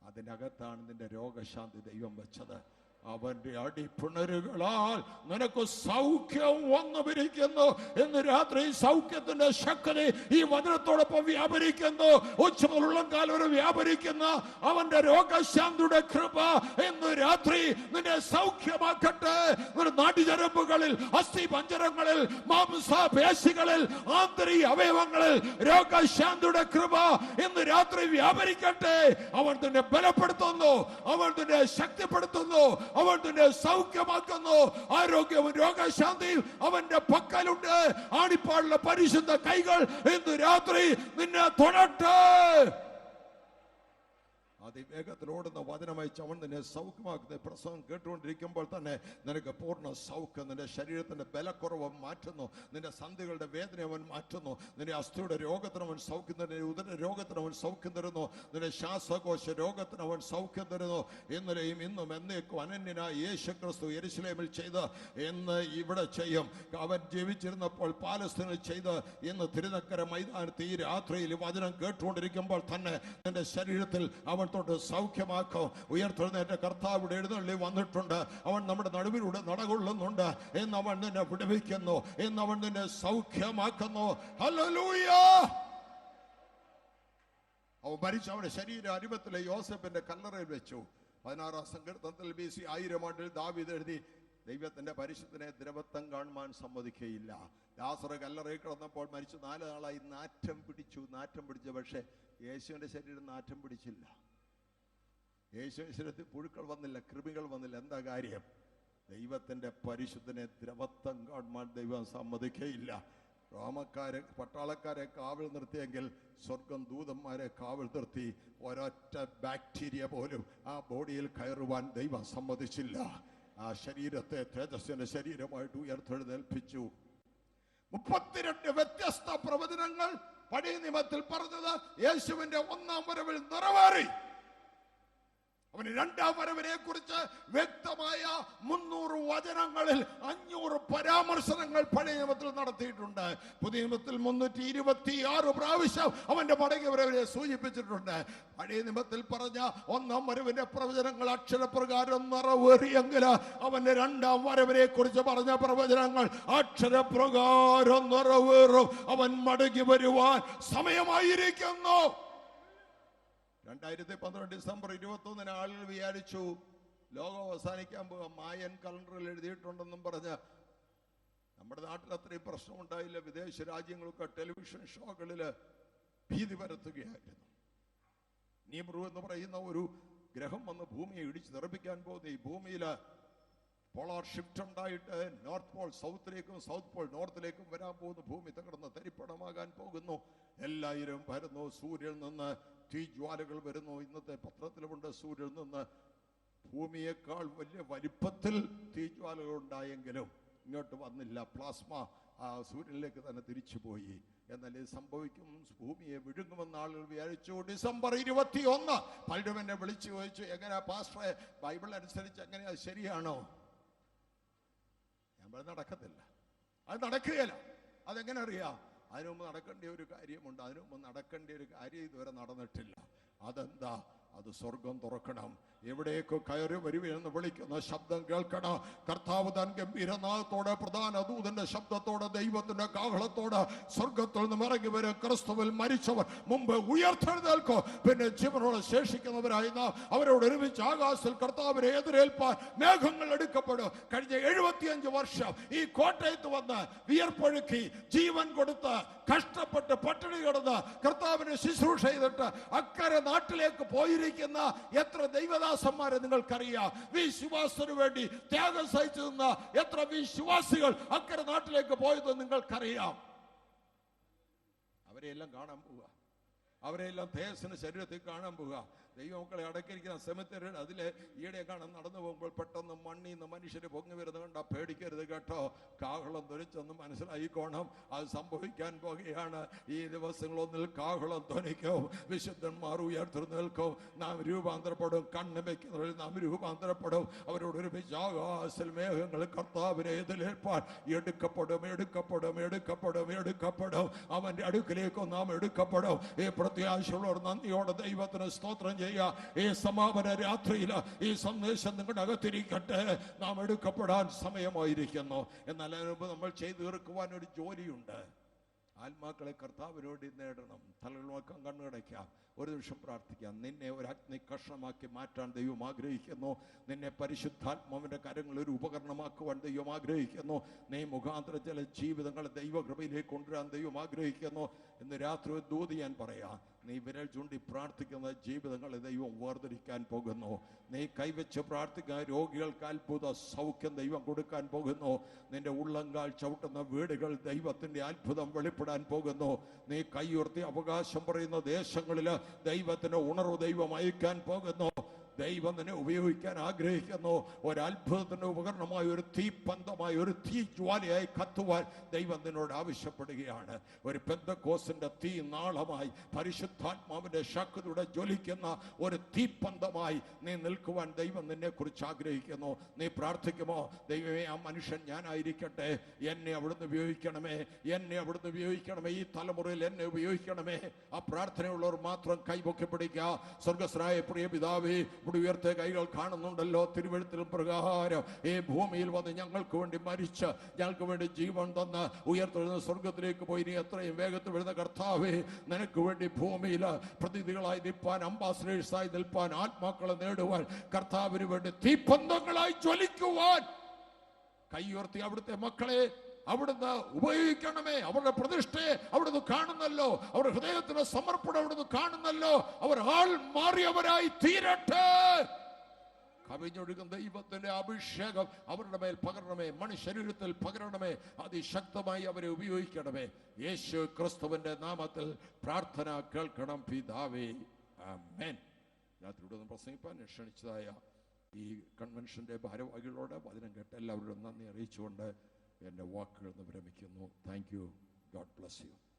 [SPEAKER 1] അതിനകത്താണ് നിന്റെ രോഗശാന്തി ദൈവം വെച്ചത്. അവന്റെ അടിപ്പിണരുകളാൽ നിനക്ക് സൗഖ്യം വന്നുപിരിക്കുന്നു എന്ന് രാത്രി സൗഖ്യത്തിന്റെ ശക്തി ഈ വചനത്തോടൊപ്പം വ്യാപരിക്കുന്നു. ഉച്ചമുള്ള കാലം വരെ വ്യാപരിക്കുന്ന അവന്റെ രോഗശാന്തിയുടെ കൃപ ഇന്ന് രാത്രി നിന്നെ സൗഖ്യമാക്കട്ടെ. നാടിചരമ്പുകളിൽ, അസ്ഥി പഞ്ചരങ്ങളിൽ, മാംസപേശികളിൽ, ആന്തരിക അവയവങ്ങളിൽ രോഗശാന്തിയുടെ കൃപ ഇന്ന് രാത്രി വ്യാപരിക്കട്ടെ. അവൻ തന്നെ ബലപ്പെടുത്തുന്നു, അവൻ തന്നെ ശക്തിപ്പെടുത്തുന്നു, അവൻ തന്നെ സൗഖ്യമാക്കുന്നു. ആരോഗ്യവും രോഗശാന്തിയും അവന്റെ പക്കലുണ്ട്. ആണിപ്പാടുള്ള പരിശുദ്ധ കൈകൾ ഇന്ന് രാത്രി നിന്നെ തൊടട്ടെ. അതിവേഗത്തിലോടുന്ന വചനമയച്ച് അവൻ നിന്നെ സൗഖ്യമാക്കുന്ന പ്രസവം കേട്ടുകൊണ്ടിരിക്കുമ്പോൾ തന്നെ നിനക്ക് പൂർണ്ണ സൗഖ്യം. നിന്റെ ശരീരത്തിന്റെ ബലക്കുറവ് മാറ്റുന്നു, നിന്റെ സന്ധികളുടെ വേദന അവൻ മാറ്റുന്നു, നിന്റെ അസ്ഥിയുടെ രോഗത്തിന് അവൻ സൗഖ്യം തരുന്നു, ഉദര രോഗത്തിന് അവൻ സൗഖ്യം തരുന്നു, നിന്റെ ശ്വാസകോശ രോഗത്തിന് അവൻ സൗഖ്യം തരുന്നു. ഇന്നലെയും ഇന്നും എന്നേക്കും അനന്യനായ യേശുക്രിസ്തു യെരുശലേമിൽ ചെയ്ത് എന്ന് ഇവിടെ ചെയ്യും. അവൻ ജീവിച്ചിരുന്നപ്പോൾ പാലസ്തീനിൽ ചെയ്ത് ഇന്ന് തിരുനക്കര മൈതാനത്ത് ഈ രാത്രിയിൽ വചനം കേട്ടുകൊണ്ടിരിക്കുമ്പോൾ തന്നെ നിന്റെ ശരീരത്തിൽ അവൻ സൗഖ്യമാക്കും. ഉയർത്തെഴുന്നേറ്റ കർത്താവിടെ എഴുന്നള്ളി വന്നിട്ടുണ്ട്. അവൻ നമ്മുടെ നടുവിലൂടെ നടകൊള്ളുന്നുണ്ട് എന്ന് അവൻ നിന്നെ വിടുവിക്കുന്നു, എന്ന് അവൻ നിന്നെ സൗഖ്യമാക്കുന്നു. ഹല്ലേലൂയ. അവൻ മരിച്ച അവന്റെ ശരീരം അരിമത്തിലെ യോസേഫിന്റെ കല്ലറയിൽ വെച്ചു. 16-ാം സങ്കീർത്തനത്തിൽ BC 1000 ആണ്ടിൽ ദാവീദ് എഴുതി, ദൈവത്തിന്റെ പരിശുദ്ധനെ ദ്രവത്വം കാണുവാൻ സമ്മതിക്കുകയില്ല. ലാസർ കല്ലറയിൽ കിടന്നപ്പോൾ മരിച്ചു 4 നാളായി നാറ്റം പിടിച്ചു. പക്ഷേ യേശുവിന്റെ ശരീരം നാറ്റം പിടിച്ചില്ല. യേശുവിന്റെ ശരീരത്തിൽ പുഴുക്കൾ വന്നില്ല, കൃമികൾ വന്നില്ല. എന്താ കാര്യം? ദൈവത്തിന്റെ പരിശുദ്ധനെ ദ്രവത്വം കാണുവാൻ ദൈവം സമ്മതിക്കുകയില്ല. പട്ടാളക്കാരെ കാവൽ നിർത്തിയെങ്കിൽ സ്വർഗം ദൂതന്മാരെ കാവൽ നിർത്തി. ഒരൊറ്റ ബാക്ടീരിയ പോലും ആ ബോഡിയിൽ കയറുവാൻ ദൈവം സമ്മതിച്ചില്ല. ആ ശരീരത്തെ തേജസ്സിന്റെ ശരീരമായിട്ട് ഉയർത്തെഴുന്നേൽപ്പിച്ചു. 32 വ്യത്യസ്ത പ്രവചനങ്ങൾ പഴയ നിയമത്തിൽ പറഞ്ഞത് യേശുവിന്റെ 1-ാം വരവിൽ നിറവേറി. അവന് 2-ാം വരവിനെ കുറിച്ച് വ്യക്തമായ 300 വചനങ്ങളിൽ 500 പരാമർശനങ്ങൾ പഴയ നിയമത്തിൽ നടത്തിയിട്ടുണ്ട്. പുതിയ നിയമത്തിൽ 326 പ്രാവശ്യം അവന്റെ മടങ്ങിയ വരവിനെ സൂചിപ്പിച്ചിട്ടുണ്ട്. പഴയ നിയമത്തിൽ പറഞ്ഞ 1-ാം വരവിന്റെ പ്രവചനങ്ങൾ അക്ഷരപ്രകാരം നിറവേറിയെങ്കിൽ അവന്റെ 2-ാം വരവിനെ കുറിച്ച് പറഞ്ഞ പ്രവചനങ്ങൾ അക്ഷരപ്രകാരം നിറവേറും. അവൻ മടങ്ങി വരുവാൻ സമയമായിരിക്കുന്നു. 2012 ഡിസംബർ 21 ആളുകൾ വിചാരിച്ചു ലോകം അവസാനിക്കാൻ പോകുക. മായൻ കലണ്ടറിൽ എഴുതിയിട്ടുണ്ടെന്നും പറഞ്ഞ് നമ്മുടെ നാട്ടിൽ അത്രയും പ്രശ്നം ഉണ്ടായില്ല. വിദേശ രാജ്യങ്ങളൊക്കെ ടെലിവിഷൻ ഷോകളിൽ ഭീതി പരത്തുകയായിരുന്നു. നീമ്രു എന്ന് പറയുന്ന ഒരു ഗ്രഹം വന്ന് ഭൂമിയെ ഇടിച്ച് തെറിപ്പിക്കാൻ പോകുന്നു. ഈ ഭൂമിയിൽ പോളാർ ഷിഫ്റ്റ് ഉണ്ടായിട്ട് നോർത്ത് പോൾ സൗത്തിലേക്കും സൗത്ത് പോൾ നോർത്തിലേക്കും വരാൻ പോകുന്നു. ഭൂമി തകർന്ന് തരിപ്പണമാകാൻ പോകുന്നു. എല്ലാവരും വരുന്നു. സൂര്യനിൽ നിന്ന് തീജ്വാലകൾ വരുന്നു. ഇന്നത്തെ പത്രത്തിലുമുണ്ട്, സൂര്യനിൽ നിന്ന് ഭൂമിയേക്കാൾ വലിയ വലിപ്പത്തിൽ തീജ്വാലകൾ ഉണ്ടായെങ്കിലും ഇങ്ങോട്ട് വന്നില്ല. പ്ലാസ്മ സൂര്യനിലേക്ക് തന്നെ തിരിച്ചുപോയി. എന്നാൽ ഇത് സംഭവിക്കും, ഭൂമിയെ വിഴുങ്ങുമെന്ന് ആളുകൾ വിചാരിച്ചു. ഡിസംബർ 21 പലരും എന്നെ വിളിച്ചു ചോദിച്ചു, എങ്ങനെയാ പാസ്റ്ററെ, ബൈബിൾ അനുസരിച്ച് എങ്ങനെയാ, ശരിയാണോ? ഞാൻ പറഞ്ഞു, നടക്കത്തില്ല, അത് നടക്കുകയില്ല. അതെങ്ങനെ അറിയാം? അതിനു മുമ്പ് നടക്കേണ്ട ഒരു കാര്യമുണ്ട്. അതിനു മുമ്പ് നടക്കേണ്ട ഒരു കാര്യം ഇതുവരെ നടന്നിട്ടില്ല. അതെന്താ? അത് സ്വർഗം തുറക്കണം. എവിടേക്ക് കയറി വരുവെന്ന് വിളിക്കുന്ന ശബ്ദം കേൾക്കണം. കർത്താവ് താൻ ഗംഭീരനാഥത്തോടെ, പ്രധാന ദൂതന്റെ ശബ്ദത്തോടെ, ദൈവത്തിന്റെ കാഹളത്തോടെ സ്വർഗത്തിൽ നിന്ന് ഇറങ്ങി വരും. ക്രിസ്തുവിൽ മരിച്ചവർ മുമ്പ് ഉയർത്തെഴുന്നേൽക്കും. പിന്നെ ജീവനോട് ശേഷിക്കുന്നവരായി അവരോട് ഒരുമിച്ച് ആകാശത്തിൽ കർത്താവിനെ എതിരേൽപ്പാൻ മേഘങ്ങൾ എടുക്കപ്പെടും. കഴിഞ്ഞ 75 വർഷം ഈ കോട്ടയത്ത് വന്ന് വിയർപ്പൊഴുക്കി ജീവൻ കൊടുത്ത് കഷ്ടപ്പെട്ട് പട്ടിണി കിടന്ന് കർത്താവിനെ ശുശ്രൂഷ ചെയ്തിട്ട് അക്കരെ നാട്ടിലേക്ക് പോയിരിക്കുന്ന എത്ര ദൈവദാസന്മാരെ നിങ്ങൾക്കറിയാം. വിശ്വാസത്തിനു വേണ്ടി ത്യാഗം സഹിച്ചു നിന്ന എത്ര വിശ്വാസികൾ അക്കരെ നാട്ടിലേക്ക് പോയത് നിങ്ങൾക്കറിയാം. അവരെയെല്ലാം കാണാൻ പോവുക, അവരെല്ലാം തേജസ്സിന്റെ ശരീരത്തിൽ കാണാൻ പോവുക. ദൈവമക്കളെ അടക്കിയിരിക്കുന്ന സെമിത്തേരിയുടെ അതിലെ ഈടെ കാണാൻ നടന്നു പോകുമ്പോൾ പെട്ടെന്ന് മണ്ണിൽ നിന്ന് മനുഷ്യര് പൊങ്ങി വരുന്നത് കണ്ടാ പേടിക്കരുത് കേട്ടോ. കാഹളം ധ്വനിച്ചെന്ന് മനസ്സിലായിക്കോണം. അത് സംഭവിക്കാൻ പോകുകയാണ്. ഈ ദിവസങ്ങളൊന്നിൽ കാഹളം ധ്വനിക്കും, വിശുദ്ധന്മാർ ഉയർത്തെഴുന്നേൽക്കും, നാം രൂപാന്തരപ്പെടും. കണ്ണ് വയ്ക്കുന്നവരിൽ നാം രൂപാന്തരപ്പെടും. അവരോട് ഒരുമിച്ച് ആകാശ മേഘങ്ങൾ കർത്താവിനെ എതിരേൽപ്പാൻ എടുക്കപ്പെടും, എടുക്കപ്പെടും, എടുക്കപ്പെടും, എടുക്കപ്പെടും. അവന്റെ അടുക്കിലേക്ക് നാം എടുക്കപ്പെടും. ഈ പ്രത്യാശയുള്ളവർ നന്ദിയോടെ ദൈവത്തിന് സ്തോത്രം ചെയ്യുക. ഈ സമാപന രാത്രിയിൽ ഈ സന്ദേശം നിങ്ങളുടെ അകത്തിരിക്കട്ടെ. നാം എടുക്കപ്പെടാൻ സമയമായിരിക്കുന്നു. എന്നാൽ അതിന് മുമ്പ് നമ്മൾ ചെയ്തു തീർക്കുവാൻ ഒരു ജോലിയുണ്ട്. ആത്മാക്കളെ കർത്താവിനോട് നേടണം. തലകളൊക്കെ കണ്ണുകടയ്ക്കാം. ഒരു നിമിഷം പ്രാർത്ഥിക്കാം. നിന്നെ ഒരു അഗ്നി കഷ്ണമാക്കി മാറ്റാൻ ദൈവം ആഗ്രഹിക്കുന്നു. നിന്നെ പരിശുദ്ധാത്മാവിന്റെ കരങ്ങൾ ഒരു ഉപകരണമാക്കുവാൻ ദൈവം ആഗ്രഹിക്കുന്നു. നീ മുഖാന്തര ചില ജീവിതങ്ങളെ ദൈവകൃപയിലേക്ക് കൊണ്ടുവരാൻ ദൈവം ആഗ്രഹിക്കുന്നു. ഇന്ന് രാത്രി ഒരു ദൂത് ഞാൻ പറയാം. നീ വിരൽ ചൂണ്ടി പ്രാർത്ഥിക്കുന്ന ജീവിതങ്ങളെ ദൈവം വേർതിരിക്കാൻ പോകുന്നു. നീ കൈവച്ച് പ്രാർത്ഥിക്കുന്ന രോഗികൾക്ക് അത്ഭുത സൗഖ്യം ദൈവം കൊടുക്കാൻ പോകുന്നു. നിന്റെ ഉള്ളങ്കാൽ ചവിട്ടുന്ന വീടുകൾ ദൈവത്തിന്റെ അത്ഭുതം വെളിപ്പെടാൻ പോകുന്നു. നീ കൈയുയർത്തി അവകാശം പറയുന്ന ദേശങ്ങളിൽ ദൈവത്തിന് ഉണർവ് ദൈവം അയക്കാൻ പോകുന്നു. ദൈവം നിന്നെ ഉപയോഗിക്കാൻ ആഗ്രഹിക്കുന്നു. ഒരത്ഭുതത്തിന്റെ ഉപകരണമായ ഒരു തീപ്പന്തമായി ഒരു തീ ജ്വാലയായി കത്തുവാൻ ദൈവം നിന്നോട് ആവശ്യപ്പെടുകയാണ്. ഒരു പെന്തക്കോസ്തിന്റെ തീ നാളമായി പരിശുദ്ധാത്മാവിന്റെ ശക്തിയുടെ ജ്വലിക്കുന്ന ഒരു തീപ്പന്തമായി നീ നിൽക്കുവാൻ ദൈവം നിന്നെ കുറിച്ച് ആഗ്രഹിക്കുന്നു. നീ പ്രാർത്ഥിക്കുമോ? ദൈവമേ, ആ മനുഷ്യൻ ഞാനായിരിക്കട്ടെ, എന്നെ അവിടുന്ന് ഉപയോഗിക്കണമേ, എന്നെ അവിടുന്ന് ഉപയോഗിക്കണമേ, ഈ തലമുറയിൽ എന്നെ ഉപയോഗിക്കണമേ. ആ പ്രാർത്ഥനയുള്ളവർ മാത്രം കൈപൊക്കി പിടിക്കുക. സ്വർഗസ്വനായ പ്രിയ പിതാവേ, ഇവിടെ ഉയർത്തിയ കൈകൾ കാണുന്നുണ്ടല്ലോ. തിരുവെഴുത്തിൽ പ്രകാരം ഈ ഭൂമിയിൽ വന്ന് ഞങ്ങൾക്ക് വേണ്ടി മരിച്ച് ഞങ്ങൾക്ക് വേണ്ടി ജീവൻ തന്ന് ഉയർത്തെഴുന്ന സ്വർഗത്തിലേക്ക് പോയി ഇനി എത്രയും വേഗത്തിൽ വരുന്ന കർത്താവേ, നിനക്ക് വേണ്ടി ഭൂമിയിൽ പ്രതിനിധികളായി നിൽപ്പാൻ, അംബാസഡേഴ്സായി നിൽപ്പാൻ, ആത്മാക്കളെ നേടുവാൻ, കർത്താവിന് വേണ്ടി തീപ്പന്തങ്ങളായി ജ്വലിക്കുവാൻ കൈയുയർത്തി അവിടുത്തെ മക്കളെ അവിടുന്ന് ഉപയോഗിക്കണമേ. അവരുടെ പ്രതിഷ്ഠയെ അവിടുന്ന് കാണുന്നല്ലോ. അവരുടെ ഹൃദയത്തിന്റെ സമർപ്പണം അവിടുന്ന് കാണുന്നല്ലോ. അവർ ആൾ മാറിയവരായി തീരട്ടെ. കവിഞ്ഞൊഴുകുന്ന ദൈവത്തിന്റെ അഭിഷേകം അവരുടെ മേൽ പകരണമേ. മനുഷ്യരീരത്തിൽ പകരണമേ. അതിശക്തമായി അവരെ ഉപയോഗിക്കണമേ. യേശു ക്രിസ്തുവിന്റെ നാമത്തിൽ പ്രാർത്ഥന കേൾക്കണം പിതാവേ, ആമേൻ. രാത്രിയുടെ പ്രസംഗിപ്പാൻ ക്ഷണിച്ചതായ ഈ കൺവെൻഷന്റെ ഭാരവാഹികളോട് വചനം കേട്ട് എല്ലാവരോടും നന്ദി അറിയിച്ചുകൊണ്ട് എൻ്റെ വാക്കുകൾ വിരമിക്കുന്നു. Thank you. God bless U.